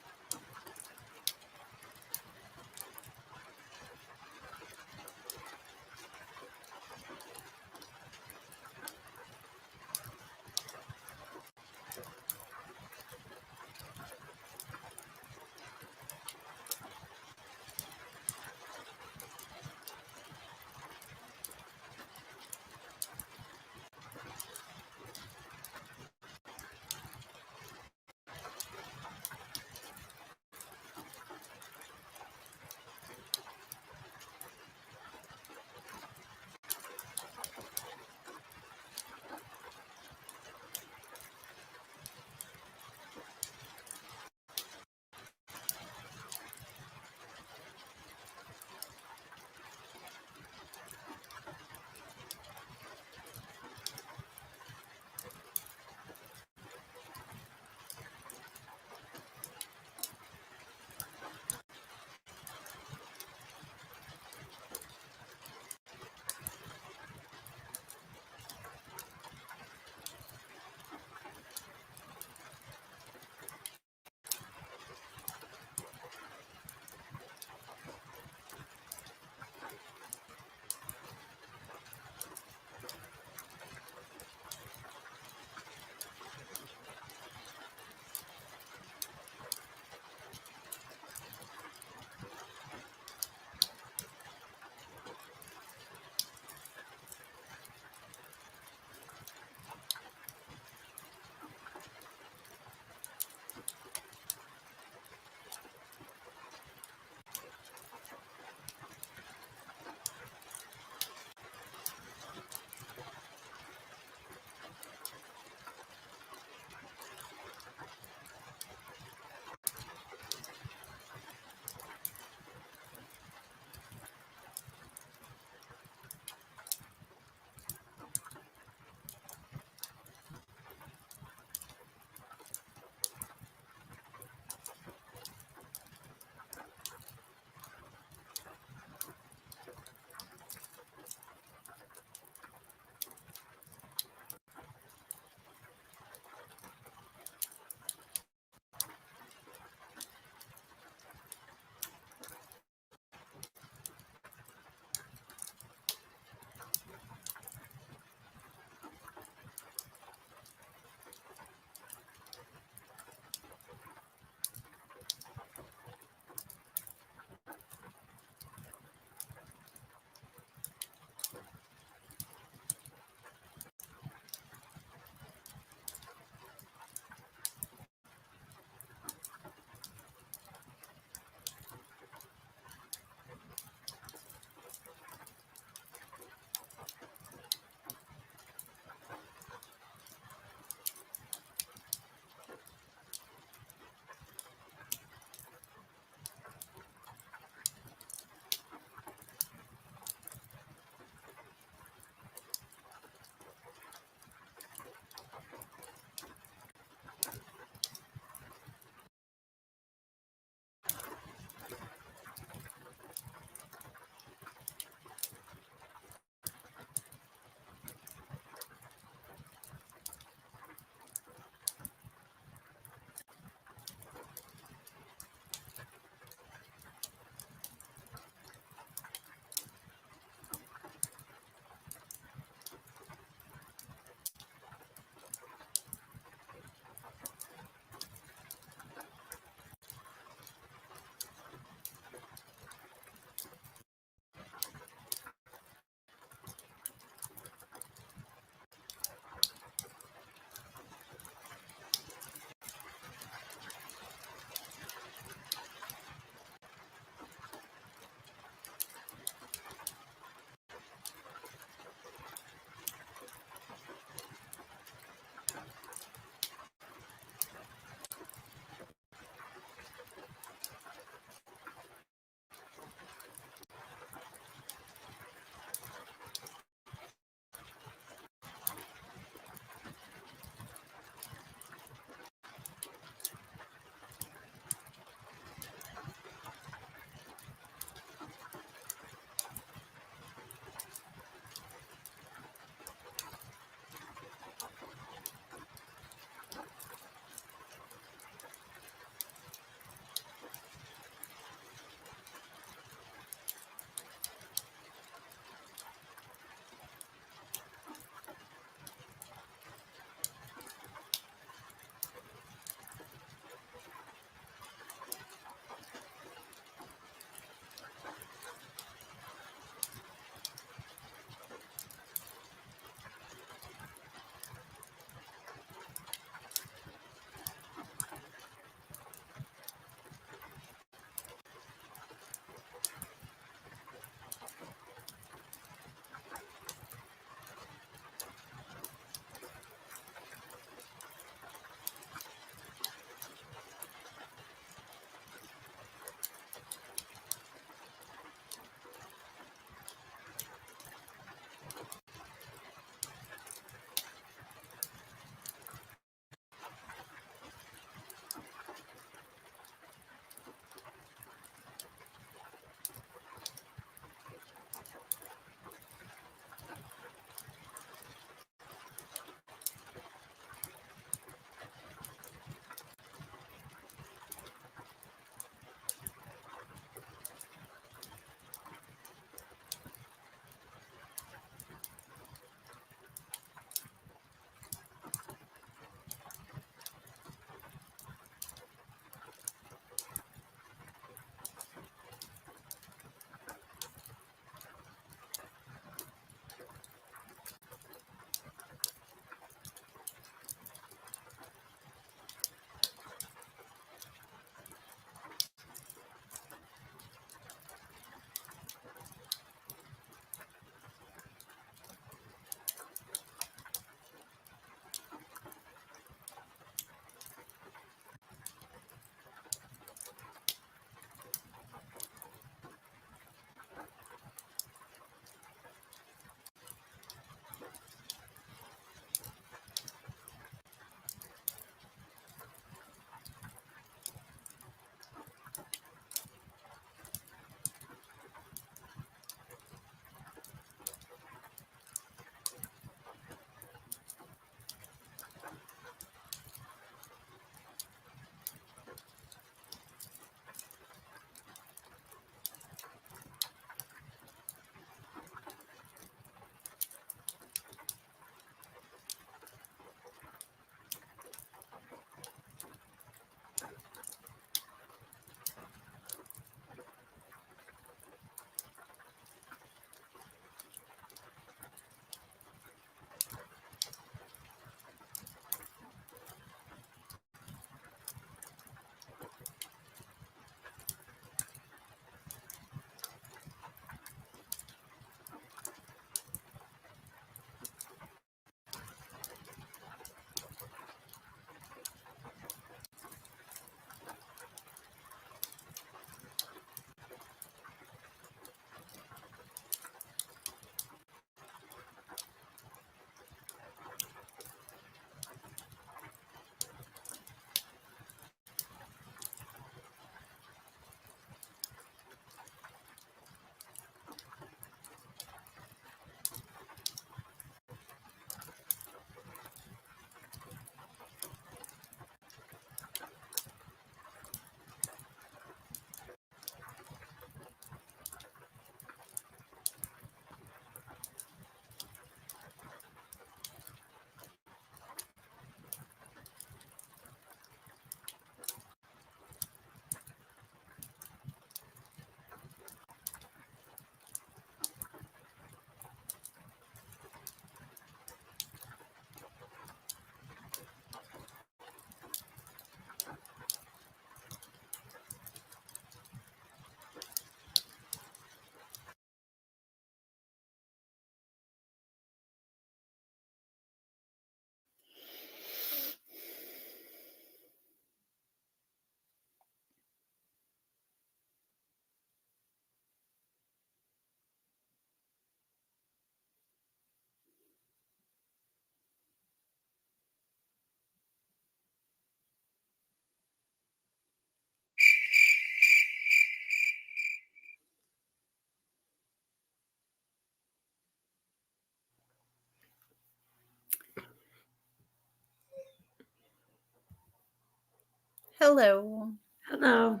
Hello. Hello.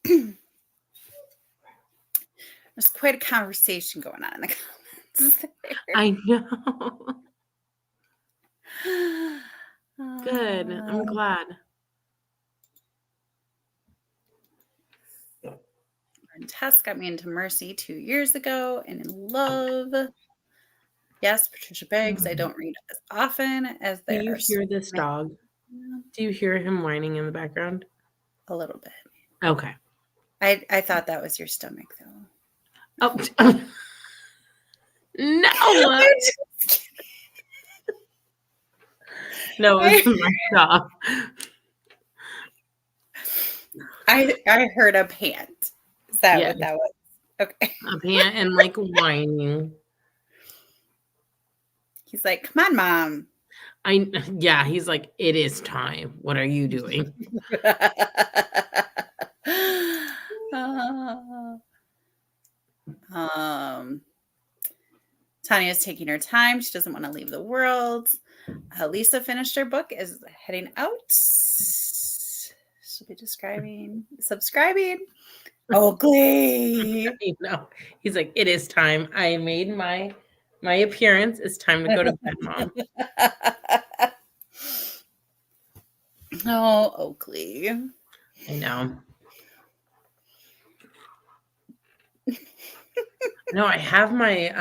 There's quite a conversation going on in the comments there. I know. Good. I'm glad. And Tess got me into Mercy 2 years ago and in love. Yes, Patricia Beggs. I don't read as often as Do there you are. hear this dog? Do you hear him whining in the background? A little bit. Okay. I thought that was your stomach, though. Oh, no. No, it's my dog. I heard a pant. Is that Yeah. what that was? Okay. A pant and like whining. He's like, come on, Mom. Yeah, he's like, it is time. What are you doing? Tanya's taking her time. She doesn't want to leave the world. Lisa finished her book, is heading out. She'll be subscribing. Oakley. You know, he's like, it is time. I made my appearance. It's time to go to bed, Mom. Oh, Oakley. I know. No, I have my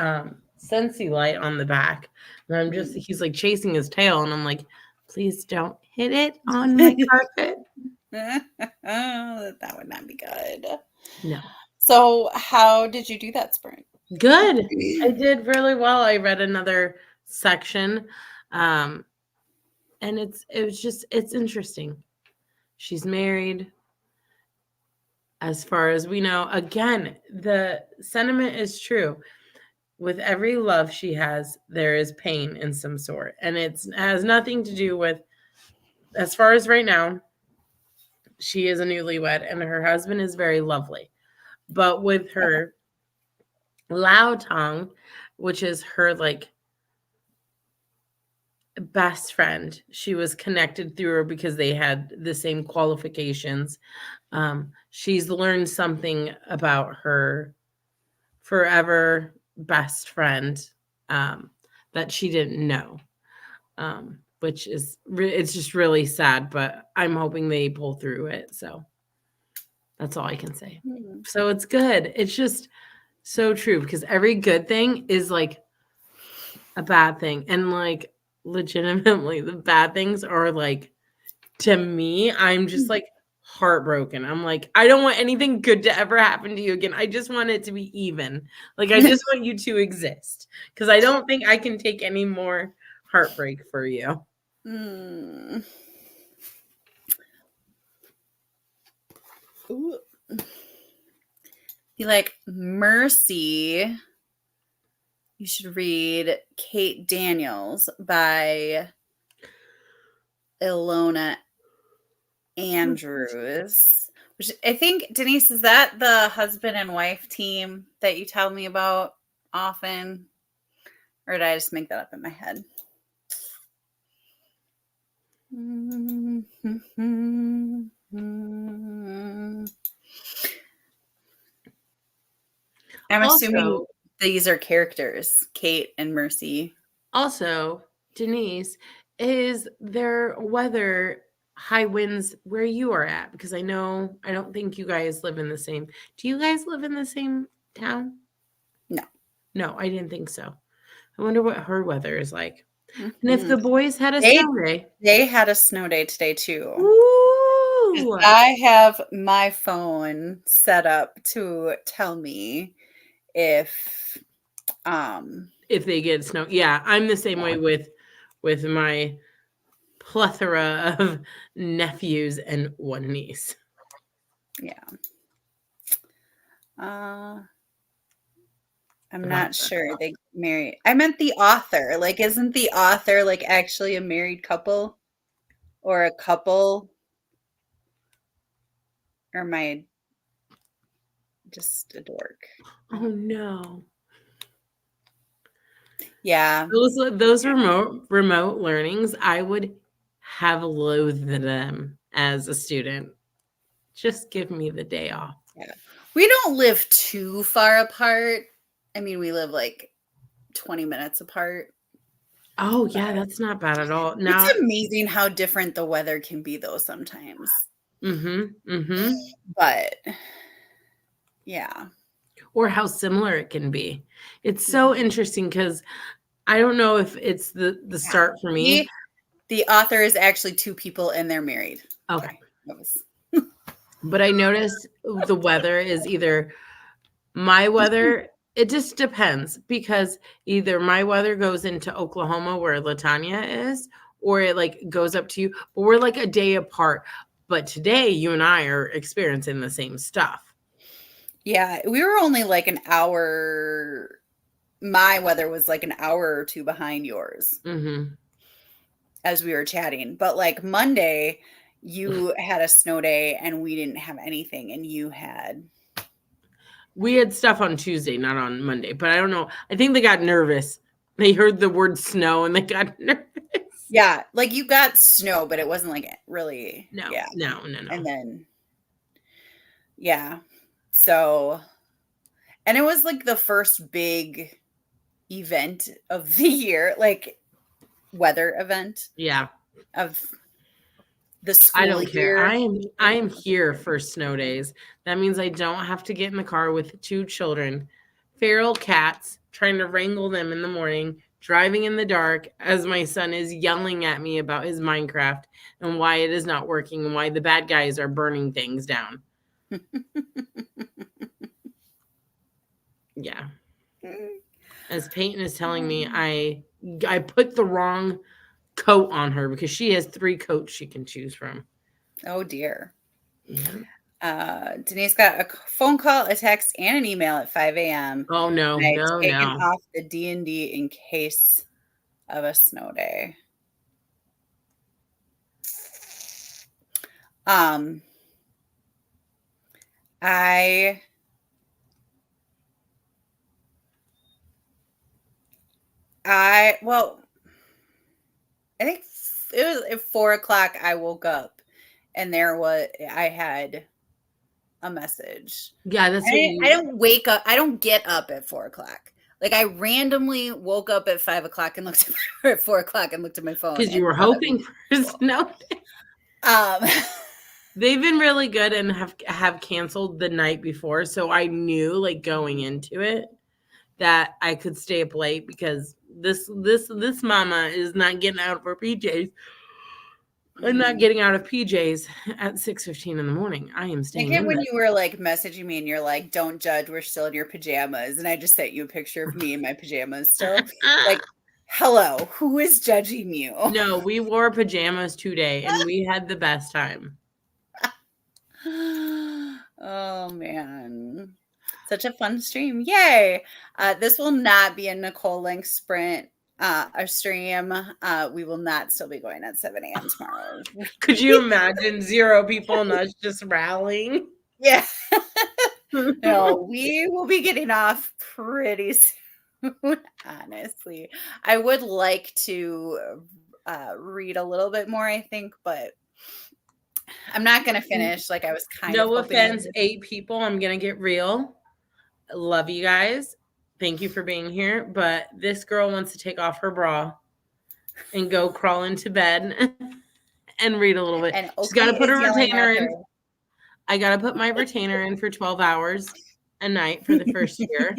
Scentsy light on the back, and I'm just he's like chasing his tail, and I'm like, please don't hit it on my carpet. That would not be good. No. So, how did you do that sprint? Good. I did really well. I read another section, and it's interesting. She's married. As far as we know, again, the sentiment is true. With every love she has, there is pain in some sort. And it has nothing to do with, as far as right now, she is a newlywed and her husband is very lovely. But with her Lao Tong, which is her like best friend, she was connected through her because they had the same qualifications. She's learned something about her forever best friend that she didn't know, which is it's just really sad, but I'm hoping they pull through it. So that's all I can say. So it's good. It's just so true because every good thing is like a bad thing, and like legitimately the bad things are like, to me, I'm just like heartbroken. I'm like, I don't want anything good to ever happen to you again. I just want it to be even. Like, I just want you to exist because I don't think I can take any more heartbreak for you. Ooh. You like Mercy? You should read Kate Daniels by Ilona Andrews, which I think, Denise, is that the husband and wife team that you tell me about often? Or did I just make that up in my head? I'm assuming these are characters, Kate and Mercy. Also, Denise, is there weather high winds where you are at? Because I don't think you guys live in the same. Do you guys live in the same town? No, I didn't think so. I wonder what her weather is like. And if the boys had a snow day. They had a snow day today too. Ooh. I have my phone set up to tell me if they get snow. Yeah, I'm the same way with my plethora of nephews and one niece. Yeah. I'm not sure they married. I meant the author. Like, isn't the author like actually a married couple or a couple? Or am I just a dork? Oh no. Yeah. Those remote learnings, I would have loathed them as a student. Just give me the day off. Yeah. We don't live too far apart. I mean, we live like 20 minutes apart. Oh, yeah, that's not bad at all. It's Not amazing how different the weather can be, though, sometimes. mm-hmm. But yeah. Or how similar it can be. It's so interesting because I don't know if it's the start for me. The author is actually two people and they're married. Okay. Sorry. But I noticed the weather is either my weather, it just depends because either my weather goes into Oklahoma where Latanya is, or it like goes up to you. But we're like a day apart. But today you and I are experiencing the same stuff. Yeah, we were only like an hour. My weather was like an hour or two behind yours as we were chatting. But like Monday, you had a snow day and we didn't have anything, and you had. We had stuff on Tuesday, not on Monday. But I don't know. I think they got nervous. They heard the word snow and they got nervous. Yeah, like you got snow, but it wasn't like really. No, Yeah. no. And then, yeah. So, and it was like the first big event of the year, like weather event. Yeah. Of the school I don't care. year. I am here for snow days. That means I don't have to get in the car with two children, feral cats, trying to wrangle them in the morning, driving in the dark as my son is yelling at me about his Minecraft and why it is not working and why the bad guys are burning things down. Yeah. As Peyton is telling me, I put the wrong coat on her because she has 3 coats she can choose from. Oh dear. Yeah. Denise got a phone call, a text, and an email at 5 a.m. Oh no, I've taken no. off the D&D in case of a snow day. Well, I think it was at 4:00 I woke up and I had a message. Yeah, that's I don't wake up. I don't get up at 4:00. Like I randomly woke up at 5:00 and looked at 4:00 and looked at my phone. because you were hoping for snow day. They've been really good and have canceled the night before, so I knew like going into it that I could stay up late because this mama is not getting out of her PJs. I'm not getting out of PJs at 6:15 in the morning. I am staying. I get when you were like messaging me and you're like, "Don't judge, we're still in your pajamas," and I just sent you a picture of me in my pajamas still. Like, hello, who is judging you? No, we wore pajamas today and we had the best time. Oh man, such a fun stream! Yay! This will not be a Nicole length sprint. Our stream. We will not still be going at 7 a.m. tomorrow. Could you imagine 0 people and us just rallying? Yeah. No, we will be getting off pretty soon, honestly. I would like to read a little bit more, I think, but I'm not going to finish like I was kind of. No offense, 8 people. I'm going to get real. Love you guys. Thank you for being here. But this girl wants to take off her bra and go crawl into bed and read a little bit. And she's got to put her retainer in. I got to put my retainer in for 12 hours a night for the first year.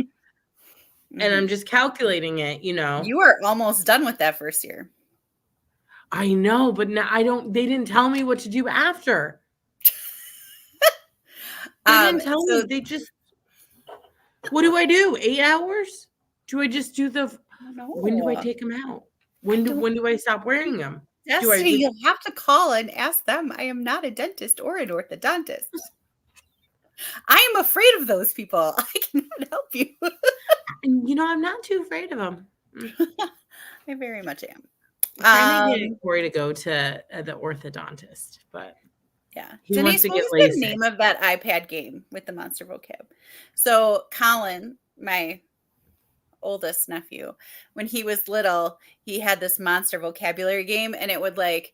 And I'm just calculating it, you know. You were almost done with that first year. I know, but now they didn't tell me what to do after. They didn't tell me. They just, what do I do? 8 hours? Do I just do when do I take them out? When do I stop wearing them? Destiny, you'll have to call and ask them. I am not a dentist or an orthodontist. I am afraid of those people. I cannot help you. You know, I'm not too afraid of them. I very much am. I'm trying to get Corey to go to the orthodontist, but yeah. He wants to get the name of that iPad game with the monster vocab. So Colin, my oldest nephew, when he was little, he had this monster vocabulary game, and it would like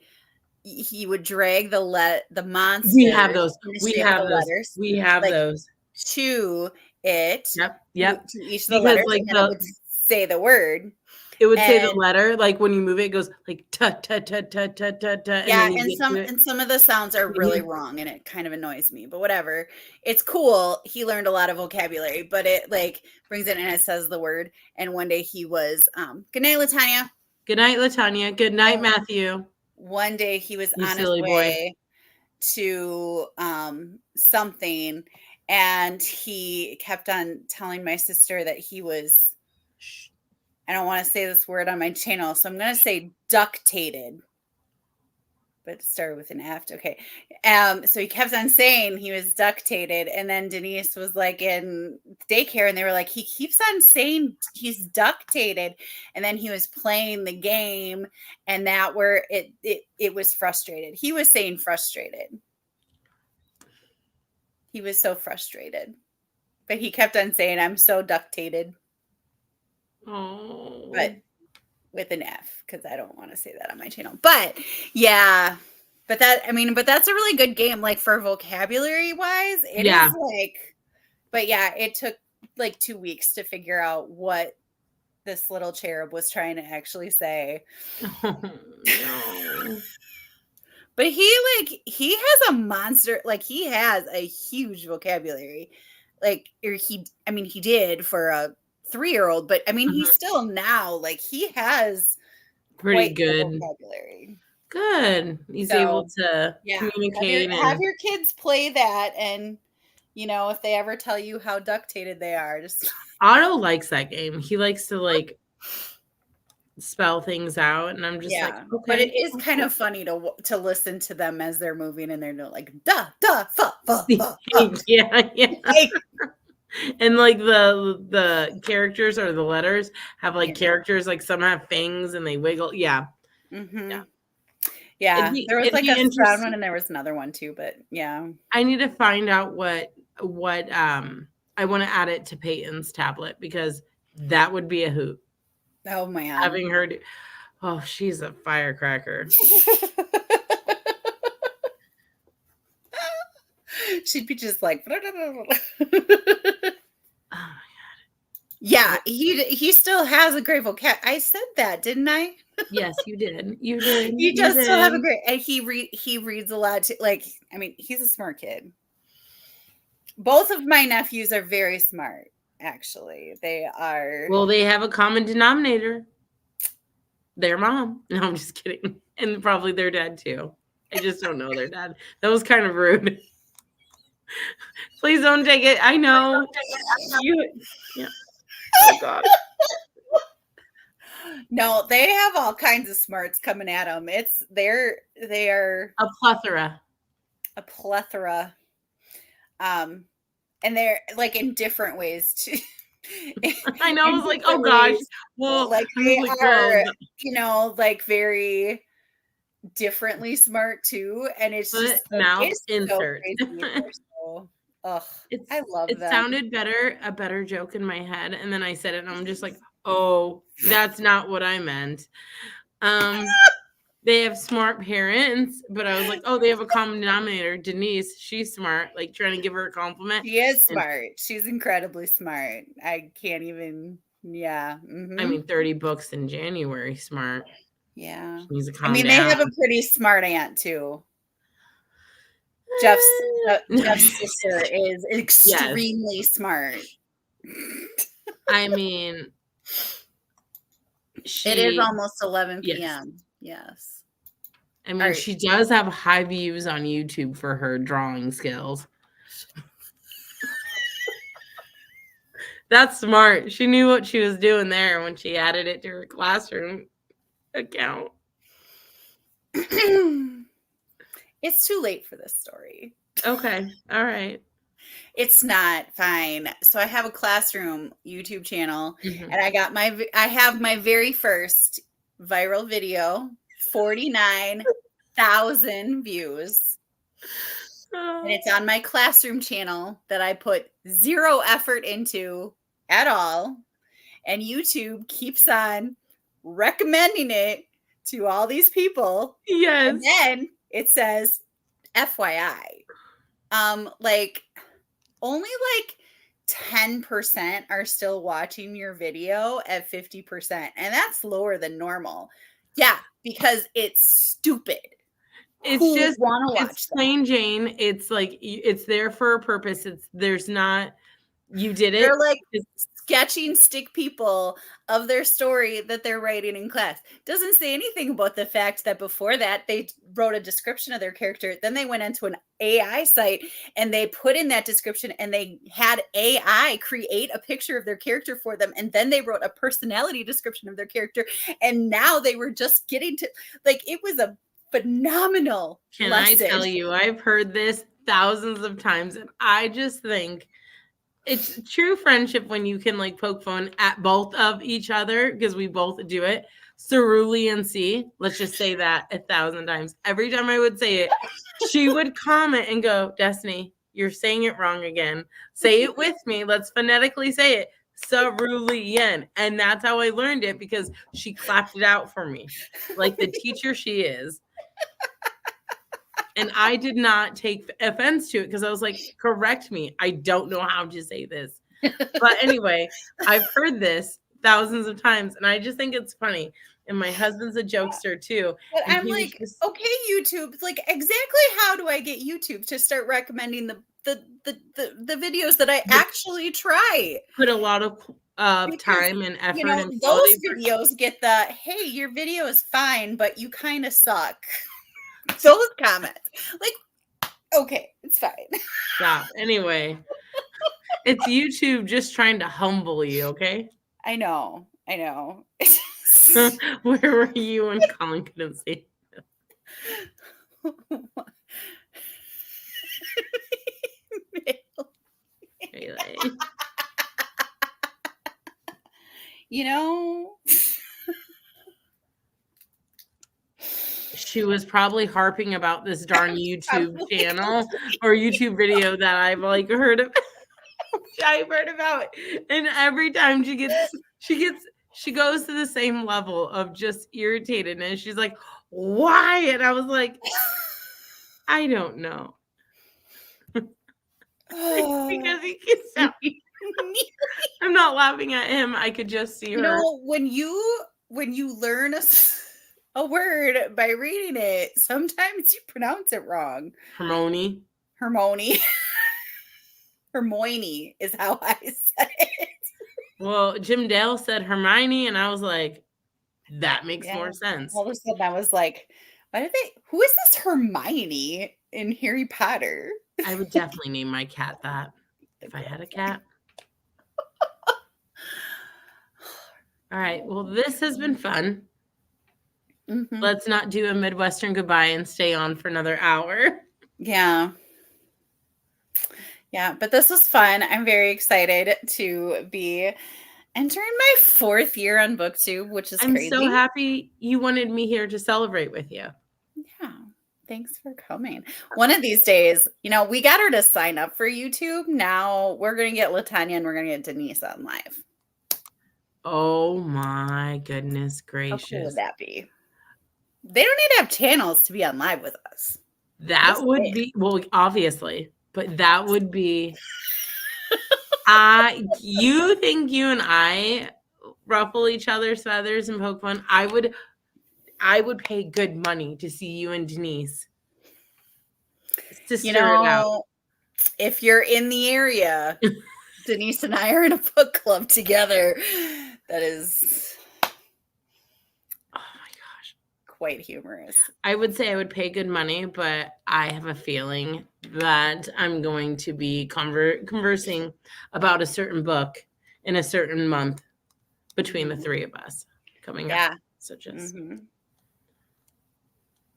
he would drag the We have monsters those. in the We shape of have the those. letters, We have like, those. to it, Yep. to each of the Because, letters, like, and then it would say the word. it would say the And letter, like, when you move it, it goes, like, "ta, ta, ta, ta, ta, ta, ta," and yeah, then you get to it. and some of the sounds are really Mhm. wrong, and it kind of annoys me, but whatever. It's cool. He learned a lot of vocabulary, but it, like, brings it and it says the word. And one day he was, good night, Latanya. Good night, Latanya. Good night, And Matthew. one day he was You on his silly boy. way to something, and he kept on telling my sister that he was, Shh. I don't want to say this word on my channel, so I'm going to say ductated, but it started with an F. Okay. So he kept on saying he was ductated, and then Denise was like in daycare, and they were like, he keeps on saying he's ductated, and then he was playing the game, and that where it was frustrated. He was saying frustrated. He was so frustrated, but he kept on saying, "I'm so ductated," Oh. but with an F, because I don't want to say that on my channel. But yeah. But that's a really good game, like, for vocabulary wise. It Yeah. is like, but yeah, it took like 2 weeks to figure out what this little cherub was trying to actually say. Oh, no. But he has a monster, like, he has a huge vocabulary. Like, or he did for a 3-year-old, but I mean, Mhm. he's still now, like, he has Pretty quite the good. vocabulary. Good. He's able So to yeah, communicate have and your kids play that, and if they ever tell you how ductated they are, just Otto likes that game. He likes to, like, spell things out, and I'm just like, yeah. But it "Okay, is kind okay." of funny to listen to them as they're moving, and they're like duh duh fuh fuh fuh fuh. Yeah. Like, And, like, the characters or the letters have, like, yeah. characters, like, some have fangs and they wiggle. Yeah. Mm-hmm. It'd Yeah, be there was it'd like be a sound one, interesting. and there was another one too, but yeah. I need to find out what, I wanna add it to Peyton's tablet because that would be a hoot. Oh man. Having her do oh, she's a firecracker. She'd be just like Oh, yeah, my he still has a great vocab. I said that, didn't I? yes, you did. You did. He You does still have a did. great, and he reads a lot too. Like, I mean, he's a smart kid. Both of my nephews are very smart, actually. They are. Well, they have a common denominator. Their mom. No, I'm just kidding. And probably their dad too. I just don't know their dad. That was kind of rude. Please don't take it. I know. You yeah. Oh god. No, they have all kinds of smarts coming at them. They are A plethora. a plethora, and they're like in different ways too. I know. I In was like, oh different gosh. ways, Well, like I was they like, are, well, like, very differently smart too, and it's foot, just so, mouth, it's so insert. crazy. They're so, ugh, I love It them. sounded better, a better joke in my head, and then I said it, and I'm just like, oh, that's not what I meant. They have smart parents, but I was like, oh, they have a common denominator. Denise, she's smart, like trying to give her a compliment. She is And smart. She's incredibly smart. I can't even. Yeah. I Hmm. mean, 30 books in January, smart. Yeah. She needs to I calm mean, they down. have a pretty smart aunt too. Jeff's sister is Yes. extremely smart. I mean, It is she, almost 11 yes. p.m. Yes. I All mean, right. she does have high views on YouTube for her drawing skills. That's smart. She knew what she was doing there when she added it to her classroom account. It's too late for this story. Okay. All right. It's not fine. So I have a classroom YouTube channel, Mhm. and I have my very first viral video, 49,000 views. And it's on my classroom channel that I put zero effort into at all. And YouTube keeps on recommending it to all these people. Yes. And then it says, FYI. Like only like 10% are still watching your video at 50%. And that's lower than normal. Yeah, because it's stupid. It's Who would just, want to it's watch that? plain Jane. It's like, it's there for a purpose. There's not, you did They're it. like sketching stick people of their story that they're writing in class. Doesn't say anything about the fact that before that they wrote a description of their character. Then they went into an AI site and they put in that description and they had AI create a picture of their character for them. And then they wrote a personality description of their character. And now they were just getting to, like, it was a phenomenal Can lesson. I tell you, I've heard this thousands of times, and I just think it's true friendship when you can like poke fun at both of each other, because we both do it. Cerulean C, let's just say that 1,000 times. Every time I would say it, she would comment and go, Destiny, you're saying it wrong again. Say it with me. Let's phonetically say it. Cerulean. And that's how I learned it, because she clapped it out for me like the teacher she is. And I did not take offense to it because I was like, correct me. I don't know how to say this. But anyway, I've heard this thousands of times, and I just think it's funny. And my husband's a jokester too. But And I'm like, just, okay, YouTube, like exactly how do I get YouTube to start recommending the videos that I actually try? put a lot of Because, time and you effort know, and those quality. videos get the, hey, your video is fine, but you kind of suck. Those comments. Like, okay, it's fine. Stop. Anyway, it's YouTube just trying to humble you, okay? I know. Where were you when Colin couldn't see? Really? You know, she was probably harping about this darn YouTube channel or YouTube video that I've like heard of. I've heard about, and every time she goes to the same level of just irritatedness. She's like, why? And I was like, I don't know. Because he can sound, I'm not laughing at him. I could just see her. You know, when you learn a word by reading it, sometimes you pronounce it wrong. Hermione. Hermione is how I said it. Well, Jim Dale said Hermione, and I was like, that makes more sense. All of a sudden, I was like, who is this Hermione in Harry Potter? I would definitely name my cat that if I had a cat. All right. Well, this has been fun. Mm-hmm. Let's not do a Midwestern goodbye and stay on for another hour. Yeah. Yeah, but this was fun. I'm very excited to be entering my 4th year on BookTube, which is crazy. I'm so happy you wanted me here to celebrate with you. Yeah. Thanks for coming. One of these days, you know, we got her to sign up for YouTube. Now we're going to get LaTanya and we're going to get Denise on live. Oh my goodness gracious. How cool would that be? They don't need to have channels to be on live with us. That would be, well, obviously, but that would be, you think you and I ruffle each other's feathers and poke fun? I would pay good money to see you and Denise. To stir it out. If you're in the area, Denise and I are in a book club together. That is, oh my gosh, quite humorous. I would say I would pay good money, but I have a feeling that I'm going to be conversing about a certain book in a certain month between the three of us coming up. So just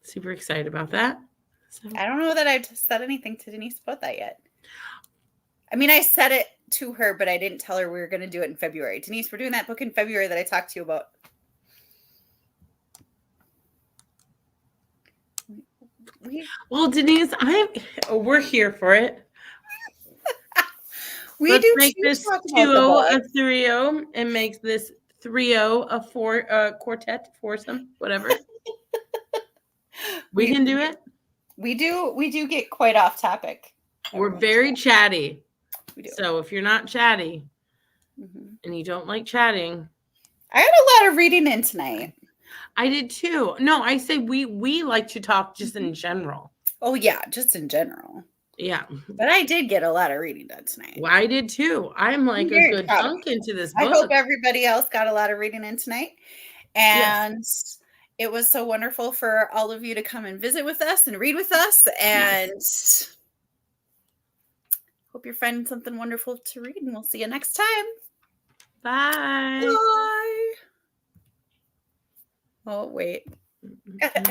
super excited about that. So. I don't know that I've said anything to Denise about that yet. I mean, I said it to her, but I didn't tell her we were going to do it in February. Denise, we're doing that book in February that I talked to you about. Well, Denise, we're here for it. Let's make this 2-0 a 3-0 and make this 3-0 a quartet, foursome, whatever. We can do it. We do get quite off topic. We're very chatty. We do. So if you're not chatty and you don't like chatting. I had a lot of reading in tonight. I did too. No, I say we like to talk just in general. Oh yeah, just in general. Yeah. But I did get a lot of reading done tonight. Well, I did too. I'm like a good chunk into this book. I hope everybody else got a lot of reading in tonight. And it was so wonderful for all of you to come and visit with us and read with us. And hope you're finding something wonderful to read. And we'll see you next time. Bye. Bye. Oh, wait.